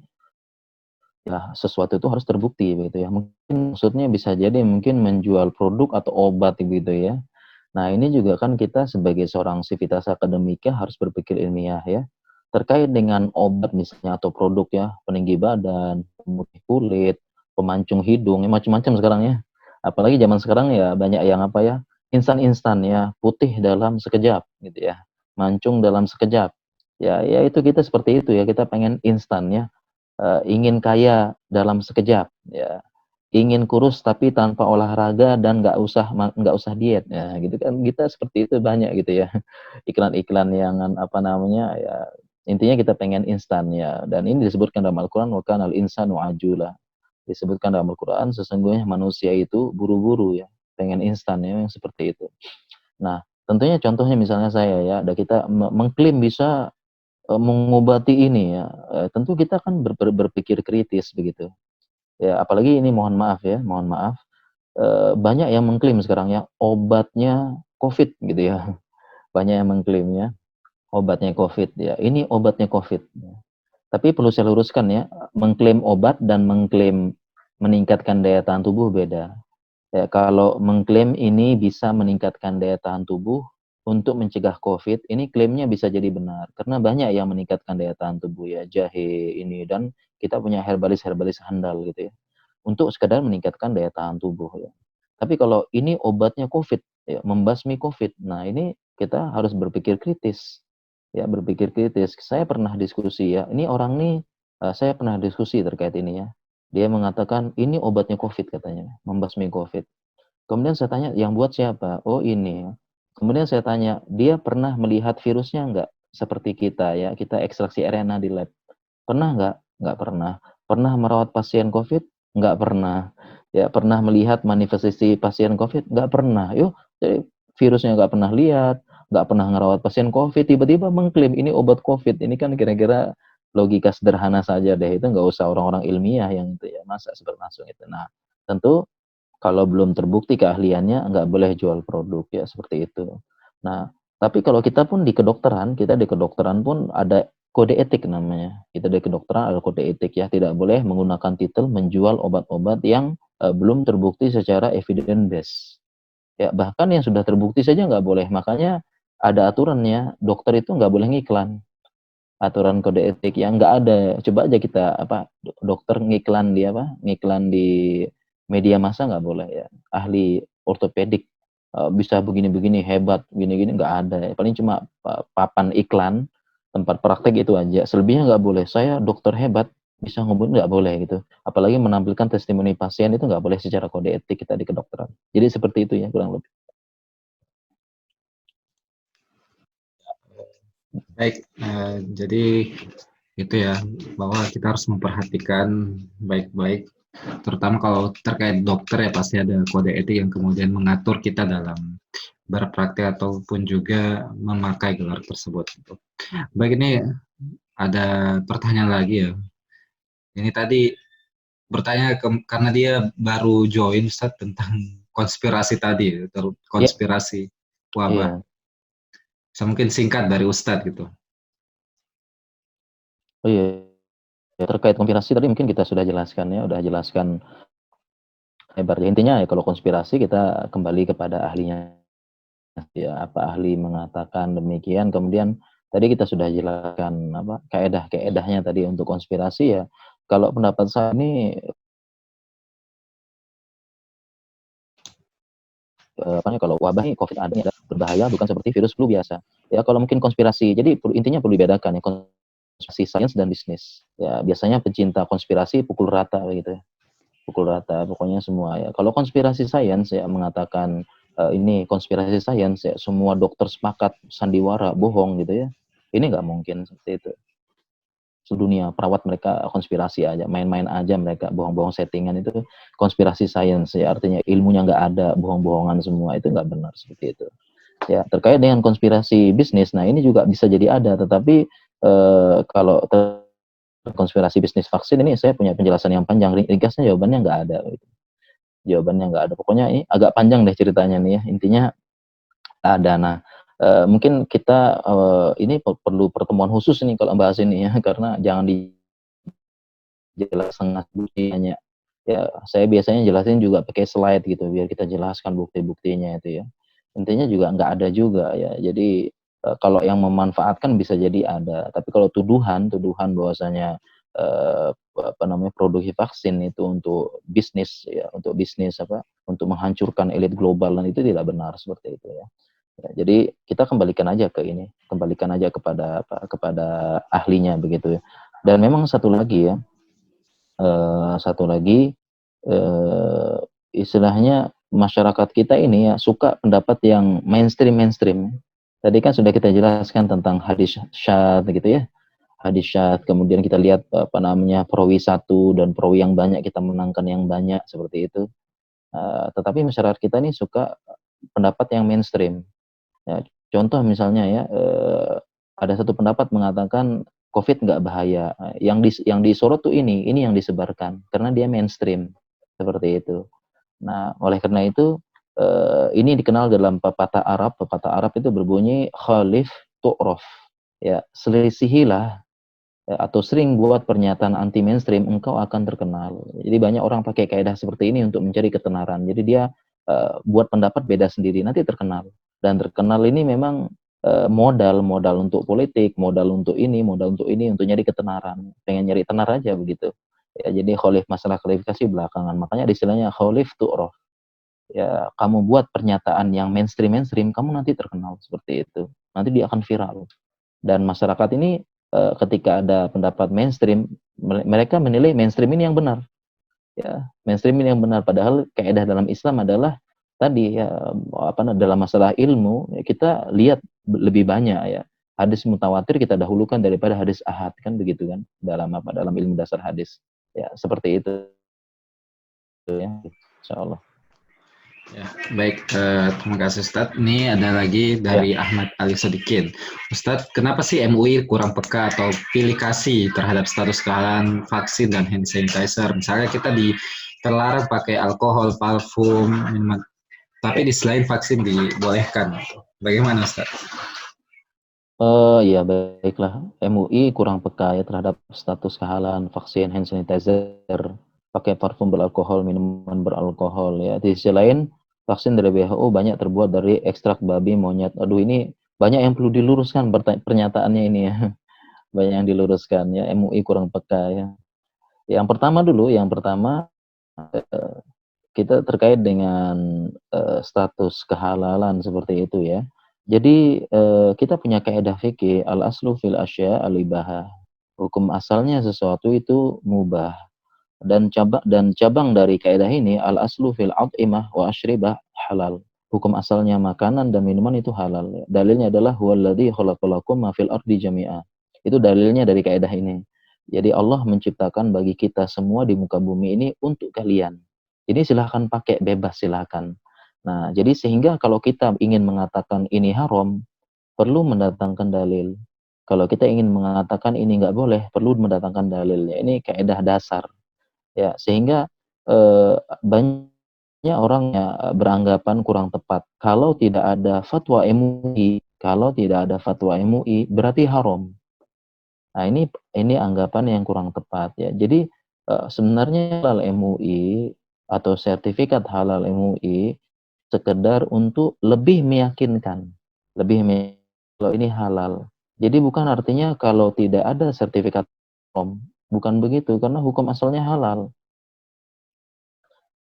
ya sesuatu itu harus terbukti begitu ya. Mungkin maksudnya bisa jadi mungkin menjual produk atau obat begitu ya. Nah, ini juga kan kita sebagai seorang sivitas akademika harus berpikir ilmiah ya. Terkait dengan obat misalnya atau produk ya, peninggi badan, pemutih kulit, pemancung hidung, ya macam-macam sekarang ya. Apalagi zaman sekarang ya banyak yang instan-instan ya, putih dalam sekejap gitu ya. Mancung dalam sekejap. Ya itu kita seperti itu ya, kita pengen instan ya. Ingin kaya dalam sekejap ya, ingin kurus tapi tanpa olahraga dan nggak usah diet ya gitu kan, kita seperti itu banyak gitu ya. Iklan-iklan yang ya, intinya kita pengen instan ya, dan ini disebutkan dalam Al-Qur'an, wa kanal insanu ajula, disebutkan dalam Al-Qur'an sesungguhnya manusia itu buru-buru ya, pengen instan ya, yang seperti itu. Nah, tentunya contohnya misalnya saya ya, ada kita mengklaim bisa mengobati ini ya, tentu kita kan berpikir kritis begitu. Ya, apalagi ini mohon maaf, banyak yang mengklaim sekarang ya, obatnya Covid gitu ya. Banyak yang mengklaim ya, obatnya Covid ya, ini obatnya Covid ya. Tapi perlu saya luruskan ya, mengklaim obat dan mengklaim meningkatkan daya tahan tubuh beda. Ya, kalau mengklaim ini bisa meningkatkan daya tahan tubuh untuk mencegah COVID, ini klaimnya bisa jadi benar. Karena banyak yang meningkatkan daya tahan tubuh ya, jahe ini, dan kita punya herbalis-herbalis handal gitu ya, untuk sekedar meningkatkan daya tahan tubuh ya. Tapi kalau ini obatnya COVID, ya, membasmi COVID, nah ini kita harus berpikir kritis. Ya, berpikir kritis. Saya pernah diskusi ya, ini orang nih, saya pernah diskusi terkait ini ya. Dia mengatakan ini obatnya COVID katanya, membasmi COVID. Kemudian saya tanya, "Yang buat siapa?" "Oh ini." Kemudian saya tanya, "Dia pernah melihat virusnya enggak? Seperti kita ya, kita ekstraksi RNA di lab. Pernah enggak?" "Enggak pernah." "Pernah merawat pasien COVID?" "Enggak pernah." "Ya, pernah melihat manifestasi pasien COVID?" "Enggak pernah." Yuk, jadi virusnya enggak pernah lihat, enggak pernah ngerawat pasien COVID, tiba-tiba mengklaim ini obat COVID. Ini kan kira-kira logika sederhana saja deh, itu enggak usah orang-orang ilmiah yang itu ya, masa seperti langsung itu. Nah, tentu kalau belum terbukti keahliannya, nggak boleh jual produk, ya seperti itu. Nah, tapi kalau kita di kedokteran pun ada kode etik namanya. Kita di kedokteran ada kode etik ya, tidak boleh menggunakan titel menjual obat-obat yang belum terbukti secara evidence base. Ya, bahkan yang sudah terbukti saja nggak boleh. Makanya ada aturannya, dokter itu nggak boleh ngiklan. Aturan kode etik yang nggak ada. Coba aja kita dokter ngiklan di media massa nggak boleh ya. Ahli ortopedik bisa begini-begini hebat, gini-gini nggak ada. Paling cuma papan iklan tempat praktek itu aja. Selebihnya nggak boleh. Saya dokter hebat, bisa ngomong nggak boleh gitu. Apalagi menampilkan testimoni pasien itu nggak boleh secara kode etik kita di kedokteran. Jadi seperti itu ya kurang lebih. Baik, jadi itu ya, bahwa kita harus memperhatikan baik-baik, terutama kalau terkait dokter ya, pasti ada kode etik yang kemudian mengatur kita dalam berpraktik ataupun juga memakai gelar tersebut. Baik, ini ada pertanyaan lagi ya. Ini tadi bertanya karena dia baru join Ustaz, tentang konspirasi tadi, Iya, konspirasi wabah. iya. Mungkin singkat dari Ustadz gitu. Oh iya. Ya, terkait konspirasi tadi mungkin kita sudah jelaskan ya, udah jelaskan lebar. Intinya ya kalau konspirasi kita kembali kepada ahlinya ya, apa ahli mengatakan demikian, kemudian tadi kita sudah jelaskan apa kaedah-kaedahnya tadi untuk konspirasi ya. Kalau pendapat saya ini kalau wabah nih Covid ada adalah berbahaya bukan seperti virus flu biasa. Ya kalau mungkin konspirasi, jadi intinya perlu dibedakan ya konspirasi sains dan bisnis. Ya biasanya pecinta konspirasi pukul rata gitu ya. Pukul rata pokoknya semua ya. Kalau konspirasi sains ya mengatakan ini konspirasi sains ya semua dokter sepakat sandiwara bohong gitu ya. Ini nggak mungkin seperti itu. Sedunia perawat mereka konspirasi aja, main-main aja mereka bohong-bohong settingan itu konspirasi sains ya artinya ilmunya nggak ada, bohong-bohongan semua itu nggak benar seperti itu. Ya terkait dengan konspirasi bisnis, nah ini juga bisa jadi ada, tetapi kalau konspirasi bisnis vaksin ini saya punya penjelasan yang panjang, ringkasnya jawabannya nggak ada. Gitu. Jawabannya nggak ada. Pokoknya ini agak panjang deh ceritanya nih ya. Intinya ada. Nah, mungkin kita ini perlu pertemuan khusus nih kalau bahas ini ya, karena jangan dijelas setengah buktinya. Ya, saya biasanya jelasin juga pakai slide gitu, biar kita jelaskan bukti-buktinya itu ya. Intinya juga nggak ada juga ya. Jadi kalau yang memanfaatkan bisa jadi ada, tapi kalau tuduhan bahwasanya apa namanya produksi vaksin itu untuk bisnis ya, untuk bisnis apa, untuk menghancurkan elit global dan itu tidak benar seperti itu ya. Ya, jadi kita kembalikan aja ke ini, kembalikan aja kepada apa, kepada ahlinya begitu ya. Dan memang satu lagi eh, istilahnya masyarakat kita ini ya suka pendapat yang mainstream. Tadi kan sudah kita jelaskan tentang hadis syad gitu ya, hadis syad. Kemudian kita lihat apa namanya perawi satu dan perawi yang banyak kita menangkan yang banyak seperti itu. Tetapi masyarakat kita ini suka pendapat yang mainstream. Ya, contoh misalnya ya, ada satu pendapat mengatakan COVID nggak bahaya. Yang disorot tuh ini yang disebarkan karena dia mainstream seperti itu. Nah, oleh karena itu ini dikenal dalam pepatah Arab. Pepatah Arab itu berbunyi khalif tu'raf. Ya, selisihilah ya, atau sering buat pernyataan anti mainstream, engkau akan terkenal. Jadi banyak orang pakai kaidah seperti ini untuk mencari ketenaran. Jadi dia buat pendapat beda sendiri, nanti terkenal. Dan terkenal ini memang modal untuk politik, modal untuk ini, untuk nyari ketenaran. Pengen nyari tenar aja begitu. Ya, jadi masalah klarifikasi belakangan. Makanya istilahnya khalif tu'raf. Ya, kamu buat pernyataan yang mainstream, kamu nanti terkenal seperti itu. Nanti dia akan viral. Dan masyarakat ini ketika ada pendapat mainstream, mereka menilai mainstream ini yang benar. Ya, mainstream ini yang benar. Padahal kaidah dalam Islam adalah tadi ya dalam masalah ilmu ya, kita lihat lebih banyak ya. Hadis mutawatir kita dahulukan daripada hadis ahad kan begitu kan dalam ilmu dasar hadis. Ya, seperti itu ya. Insyaallah. Ya, baik, terima kasih Ustadz. Ini ada lagi Ya. dari Ahmad Ali Sadikin. Ustadz, kenapa sih MUI kurang peka atau pilih kasih terhadap status kehalalan vaksin dan hand sanitizer? Misalnya kita terlarang pakai alkohol, parfum, minuman, tapi di selain vaksin dibolehkan. Bagaimana Ustadz? Ya baiklah, MUI kurang peka ya terhadap status kehalalan vaksin, hand sanitizer, pakai parfum beralkohol, minuman beralkohol ya. Di sisi lain, vaksin dari WHO banyak terbuat dari ekstrak babi, monyet. Aduh ini banyak yang perlu diluruskan pernyataannya ini ya. Banyak yang diluruskan ya, MUI kurang peka ya. Yang pertama eh, kita terkait dengan status kehalalan seperti itu ya. Jadi kita punya kaidah fikih al-aslu fil asya al-ibahah. Hukum asalnya sesuatu itu mubah dan cabang dari kaidah ini al-aslu fil at'imah wa asyribah halal. Hukum asalnya makanan dan minuman itu halal. Dalilnya adalah huwallazi khalaqalakum ma fil ardi jami'a. Itu dalilnya dari kaidah ini. Jadi Allah menciptakan bagi kita semua di muka bumi ini untuk kalian. Jadi silahkan pakai bebas silahkan. Nah, jadi sehingga kalau kita ingin mengatakan ini haram, perlu mendatangkan dalil. Kalau kita ingin mengatakan ini nggak boleh, perlu mendatangkan dalilnya. Ini kaidah dasar. Ya, sehingga banyak orang ya beranggapan kurang tepat. Kalau tidak ada fatwa MUI berarti haram. Nah, ini anggapan yang kurang tepat ya. Jadi sebenarnya halal MUI atau sertifikat halal MUI sekedar untuk lebih meyakinkan, kalau ini halal. Jadi bukan artinya kalau tidak ada sertifikat haram, bukan begitu karena hukum asalnya halal.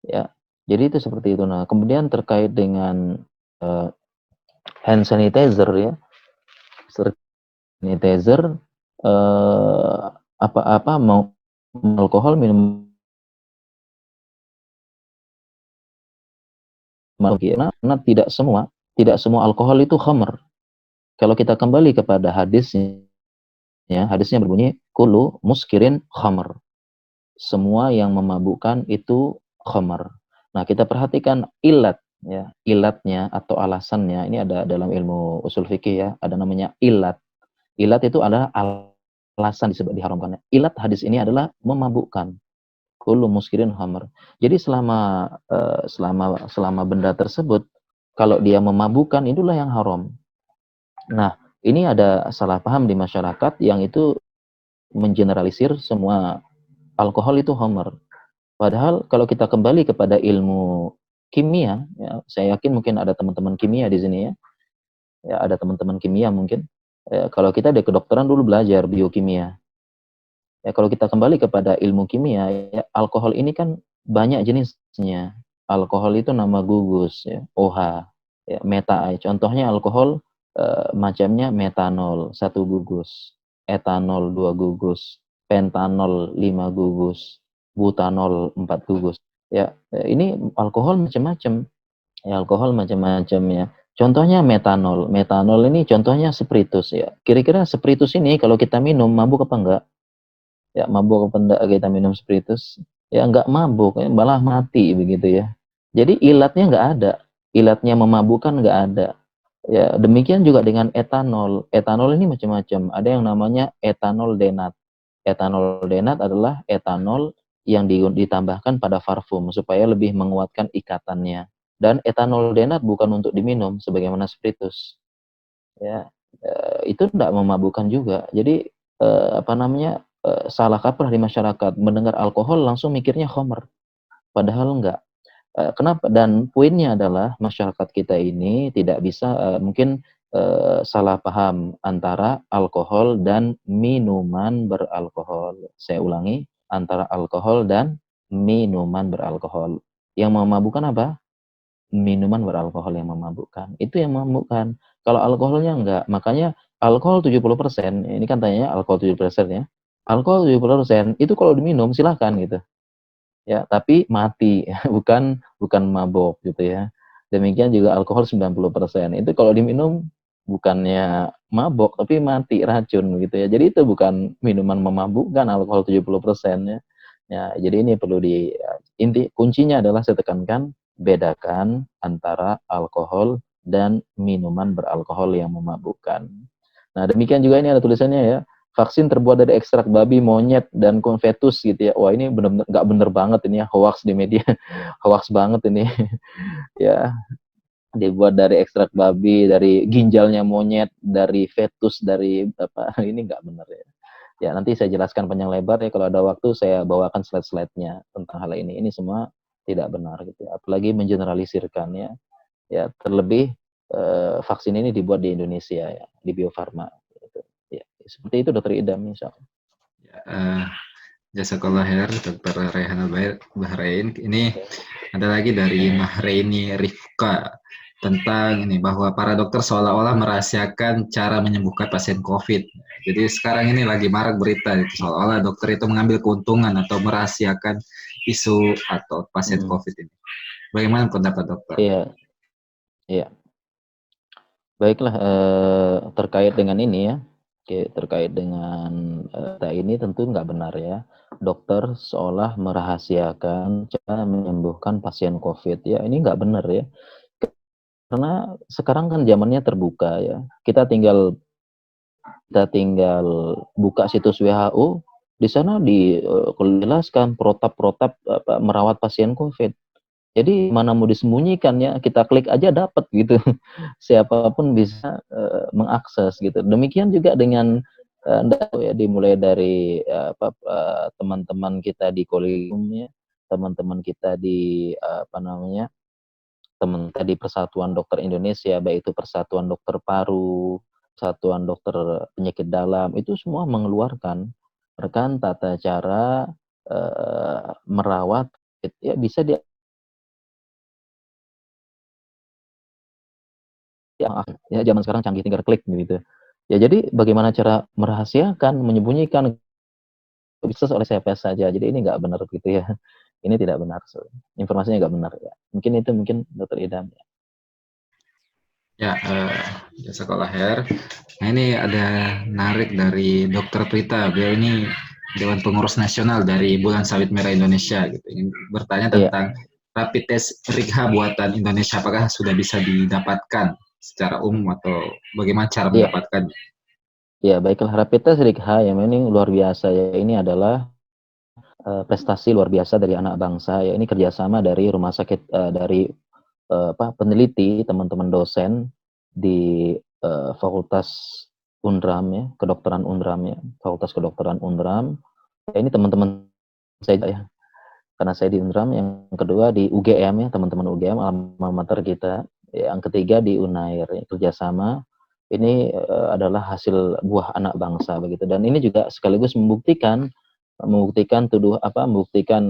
Ya. Jadi itu seperti itu. Nah, kemudian terkait dengan hand sanitizer ya. Sanitizer eh, apa-apa mau alkohol minum karena tidak semua alkohol itu khamr. Kalau kita kembali kepada hadisnya, hadisnya berbunyi kullu muskirin khamr. Semua yang memabukkan itu khamr. Nah, kita perhatikan ilat ya, ilatnya atau alasannya. Ini ada dalam ilmu usul fikih ya, ada namanya ilat. Ilat itu adalah alasan disebut diharamkannya. Ilat hadis ini adalah memabukkan. Kullu muskirin khamr. Jadi selama benda tersebut kalau dia memabukkan itulah yang haram. Nah, ini ada salah paham di masyarakat yang itu mengeneralisir semua alkohol itu khamr. Padahal kalau kita kembali kepada ilmu kimia, ya, saya yakin mungkin ada teman-teman kimia di sini ya. Ya, ada teman-teman kimia mungkin. Kalau kita di kedokteran dulu belajar biokimia. Ya, kalau kita kembali kepada ilmu kimia, ya, alkohol ini kan banyak jenisnya. Alkohol itu nama gugus, ya, OH, ya, meta. Contohnya alkohol macamnya metanol 1 gugus, etanol 2 gugus, pentanol 5 gugus, butanol 4 gugus. Ya, ini alkohol macam-macam. Ya, alkohol macam-macam ya. Contohnya metanol. Metanol ini contohnya spiritus ya. Kira-kira spiritus ini kalau kita minum mabuk apa enggak? Ya, mabuk apa enggak kita minum spiritus? Ya enggak mabuk, ya, malah mati begitu ya. Jadi ilatnya enggak ada. Ilatnya memabukkan enggak ada. Ya, demikian juga dengan etanol. Etanol ini macam-macam. Ada yang namanya etanol denat. Etanol denat adalah etanol yang ditambahkan pada parfum supaya lebih menguatkan ikatannya. Dan etanol denat bukan untuk diminum sebagaimana spiritus. Ya, itu tidak memabukkan juga. Jadi apa namanya salah kaprah di masyarakat mendengar alkohol langsung mikirnya khamr, padahal enggak. Kenapa? Dan poinnya adalah masyarakat kita ini tidak bisa mungkin salah paham antara alkohol dan minuman beralkohol. Saya ulangi, antara alkohol dan minuman beralkohol. Yang memabukkan apa? Minuman beralkohol yang memabukkan. Itu yang memabukkan. Kalau alkoholnya enggak, makanya alkohol 70%, ini kan tanyanya alkohol 70% ya. Alkohol 70% itu kalau diminum silahkan gitu. Ya, tapi mati, bukan mabok gitu ya. Demikian juga alkohol 90%. Itu kalau diminum bukannya mabok tapi mati racun gitu ya. Jadi itu bukan minuman memabukkan alkohol 70% ya. Ya, jadi ini perlu inti kuncinya adalah saya tekankan, bedakan antara alkohol dan minuman beralkohol yang memabukkan. Nah, demikian juga ini ada tulisannya ya. Vaksin terbuat dari ekstrak babi, monyet, dan fetus gitu ya. Wah, ini benar-benar nggak bener banget ini ya, hoax di media. Hoax banget ini. Ya, dibuat dari ekstrak babi, dari ginjalnya monyet, dari fetus, dari apa, ini nggak benar ya. Ya, nanti saya jelaskan panjang lebar ya, kalau ada waktu saya bawakan slide-slide-nya tentang hal ini. Ini semua tidak benar gitu ya. Apalagi mengeneralisirkan ya. Ya, terlebih vaksin ini dibuat di Indonesia ya, di Bio Farma gitu. Ya, seperti itu Dokter Idam insyaallah. Jazakallah khair Dr. Rehan Bahrain. Ini ada lagi dari Mahraini Rifka tentang ini bahwa para dokter seolah-olah merahasiakan cara menyembuhkan pasien COVID. Jadi sekarang ini lagi marak berita itu seolah-olah dokter itu mengambil keuntungan atau merahasiakan isu atau pasien COVID ini. Bagaimana pendapat dokter? Iya, iya. Baiklah, terkait dengan ini ya, terkait dengan ini tentu nggak benar ya. Dokter seolah merahasiakan cara menyembuhkan pasien COVID ya, ini nggak benar ya. Karena sekarang kan zamannya terbuka ya. Kita tinggal buka situs WHO, di sana dijelaskan protap-protap merawat pasien COVID. Jadi mana mau disembunyikan ya, kita klik aja dapat gitu. Siapapun bisa mengakses gitu. Demikian juga dengan Nggak tahu ya, dimulai dari teman-teman kita di kolegium ya, teman-teman kita di apa namanya, teman kita di Persatuan Dokter Indonesia, baik itu Persatuan Dokter Paru, Persatuan Dokter Penyakit Dalam, itu semua mengeluarkan rekan tata cara merawat ya bisa dia ya zaman sekarang canggih tinggal klik gitu. Ya jadi bagaimana cara merahasiakan, menyembunyikan bisa oleh siapa saja. Jadi ini nggak benar gitu ya. Ini tidak benar, informasinya nggak benar ya. Mungkin itu mungkin Dokter Idam ya. Ya, sekolah Her. Nah ini ada narik dari Dokter Prita. Beliau ini Dewan Pengurus Nasional dari Bulan Sawit Merah Indonesia. Gitu. Ingin bertanya Iya, tentang rapid test RIGHA buatan Indonesia. Apakah sudah bisa didapatkan secara umum atau bagaimana cara iya, mendapatkannya? iya. Baiklah, rapid test RIGHA yang ini luar biasa ya. Ini adalah prestasi luar biasa dari anak bangsa ya. Ini kerjasama dari rumah sakit dari peneliti, teman-teman dosen di Fakultas Unram ya, kedokteran Unram ya, Fakultas Kedokteran Unram. Ya, ini teman-teman saya ya, karena saya di Unram. Yang kedua di UGM ya, teman-teman UGM, alma mater kita. Yang ketiga di Unair ya, kerjasama. Ini adalah hasil buah anak bangsa begitu. Dan ini juga sekaligus membuktikan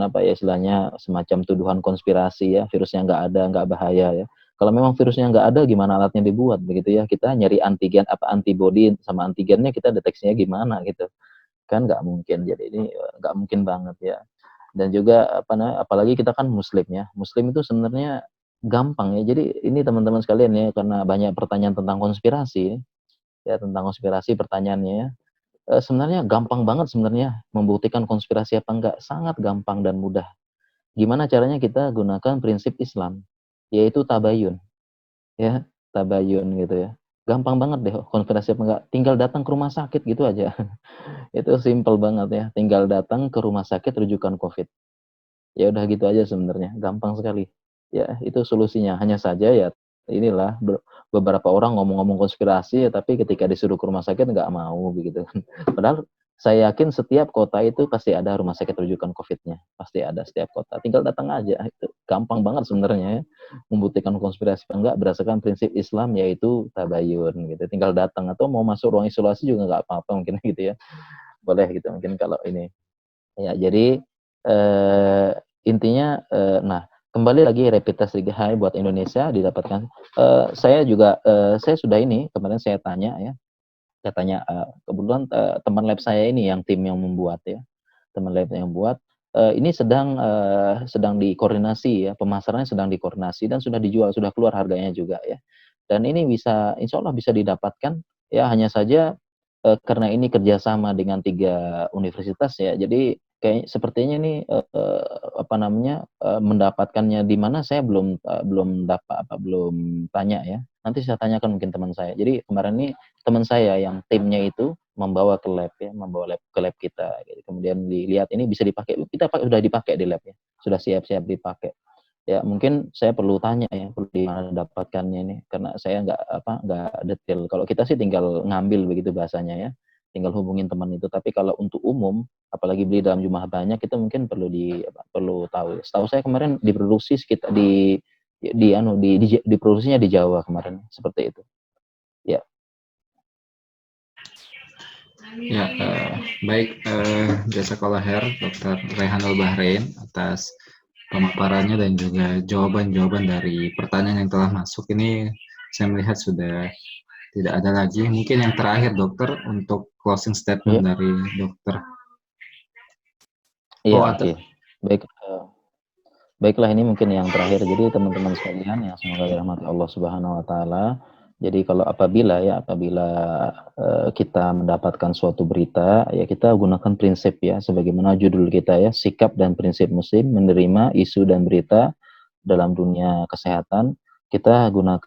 apa ya istilahnya semacam tuduhan konspirasi ya, virusnya nggak ada, nggak bahaya ya. Kalau memang virusnya nggak ada, gimana alatnya dibuat begitu ya? Kita nyari antigen antibody sama antigennya kita deteksinya gimana gitu kan? Nggak mungkin. Jadi ini nggak mungkin banget ya. Dan juga apalagi kita kan muslim ya, muslim itu sebenarnya gampang ya. Jadi ini teman-teman sekalian ya, karena banyak pertanyaan tentang konspirasi ya, tentang konspirasi pertanyaannya ya. Sebenarnya gampang banget sebenarnya membuktikan konspirasi apa enggak, sangat gampang dan mudah. Gimana caranya? Kita gunakan prinsip Islam, yaitu tabayun ya, tabayun gitu ya. Gampang banget deh konspirasi apa enggak, tinggal datang ke rumah sakit gitu aja. Itu simple banget ya, tinggal datang ke rumah sakit rujukan Covid. Ya udah gitu aja sebenarnya, gampang sekali. Ya, itu solusinya. Hanya saja ya inilah beberapa orang ngomong-ngomong konspirasi ya, tapi ketika disuruh ke rumah sakit nggak mau begitu kan. Padahal saya yakin setiap kota itu pasti ada rumah sakit rujukan Covid-nya, pasti ada setiap kota. Tinggal datang aja, itu gampang banget sebenarnya ya. Membuktikan konspirasi apa enggak berdasarkan prinsip Islam yaitu tabayun gitu. Tinggal datang atau mau masuk ruang isolasi juga nggak apa-apa mungkin gitu ya. Boleh gitu mungkin kalau ini. Ya, jadi eh, intinya, nah kembali lagi rapid test High buat Indonesia didapatkan. Saya sudah ini kemarin saya tanya ya, saya tanya kebetulan teman lab saya ini yang tim yang membuat ya, teman lab yang buat ini sedang dikoordinasi ya, pemasarannya sedang dikoordinasi dan sudah dijual, sudah keluar harganya juga ya. Dan ini bisa, insya Allah bisa didapatkan ya, hanya saja karena ini kerjasama dengan 3 universitas ya, jadi kayak sepertinya nih mendapatkannya di mana saya belum tanya ya. Nanti saya tanyakan mungkin teman saya. Jadi kemarin ini teman saya yang timnya itu membawa ke lab ya, membawa ke lab kita. Gitu. Kemudian dilihat ini bisa dipakai, kita sudah dipakai di lab ya, sudah siap-siap dipakai. Ya mungkin saya perlu tanya ya, perlu di mana dapatkannya ini, karena saya nggak detail. Kalau kita sih tinggal ngambil begitu bahasanya ya, tinggal hubungin teman itu. Tapi kalau untuk umum, apalagi beli dalam jumlah banyak, kita mungkin perlu tahu. Setahu saya kemarin diproduksi sekitar diproduksinya di Jawa kemarin, seperti itu. Ya. Ya, baik, Jazakallah Khair, Dr. Rehanul Bahrain atas pemaparannya dan juga jawaban-jawaban dari pertanyaan yang telah masuk. Ini saya melihat sudah tidak ada lagi. Mungkin yang terakhir, dokter, untuk closing statement Iya, dari dokter. iya, Oh, oke. atau Baik, baiklah ini mungkin yang terakhir. Jadi teman-teman sekalian yang semoga dirahmati Allah Subhanahu wa taala. Jadi apabila kita mendapatkan suatu berita, ya kita gunakan prinsip ya, sebagaimana judul kita ya, sikap dan prinsip muslim menerima isu dan berita dalam dunia kesehatan. Kita gunakan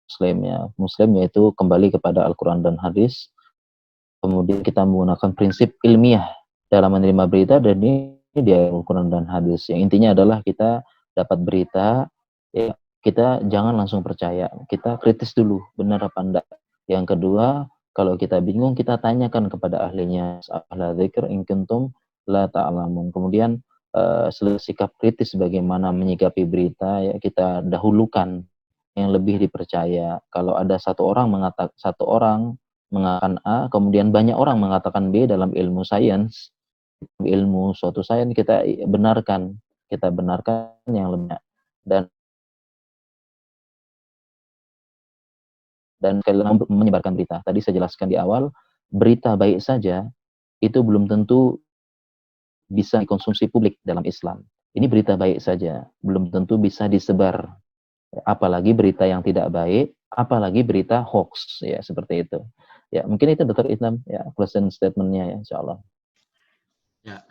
muslim ya. Muslim yaitu kembali kepada Al-Qur'an dan hadis. Kemudian kita menggunakan prinsip ilmiah dalam menerima berita, dan ini dia Al-Quran dan hadis. Yang intinya adalah kita dapat berita, ya, kita jangan langsung percaya. Kita kritis dulu, benar apa enggak. Yang kedua, Kalau kita bingung, kita tanyakan kepada ahlinya. Ahla dzikr in kuntum la ta'lamun. Kemudian sikap kritis bagaimana menyikapi berita, ya kita dahulukan yang lebih dipercaya. Kalau ada satu orang mengatakan A, kemudian banyak orang mengatakan B dalam ilmu sains, ilmu suatu sains, kita benarkan yang lebih. Dan sekali lagi menyebarkan berita. Tadi saya jelaskan di awal, berita baik saja itu belum tentu bisa dikonsumsi publik dalam Islam. Ini berita baik saja, belum tentu bisa disebar. Apalagi berita yang tidak baik, apalagi berita hoax, ya seperti itu. Ya, mungkin itu Dr. Islam, ya closing statement-nya ya, insya Allah. Ya,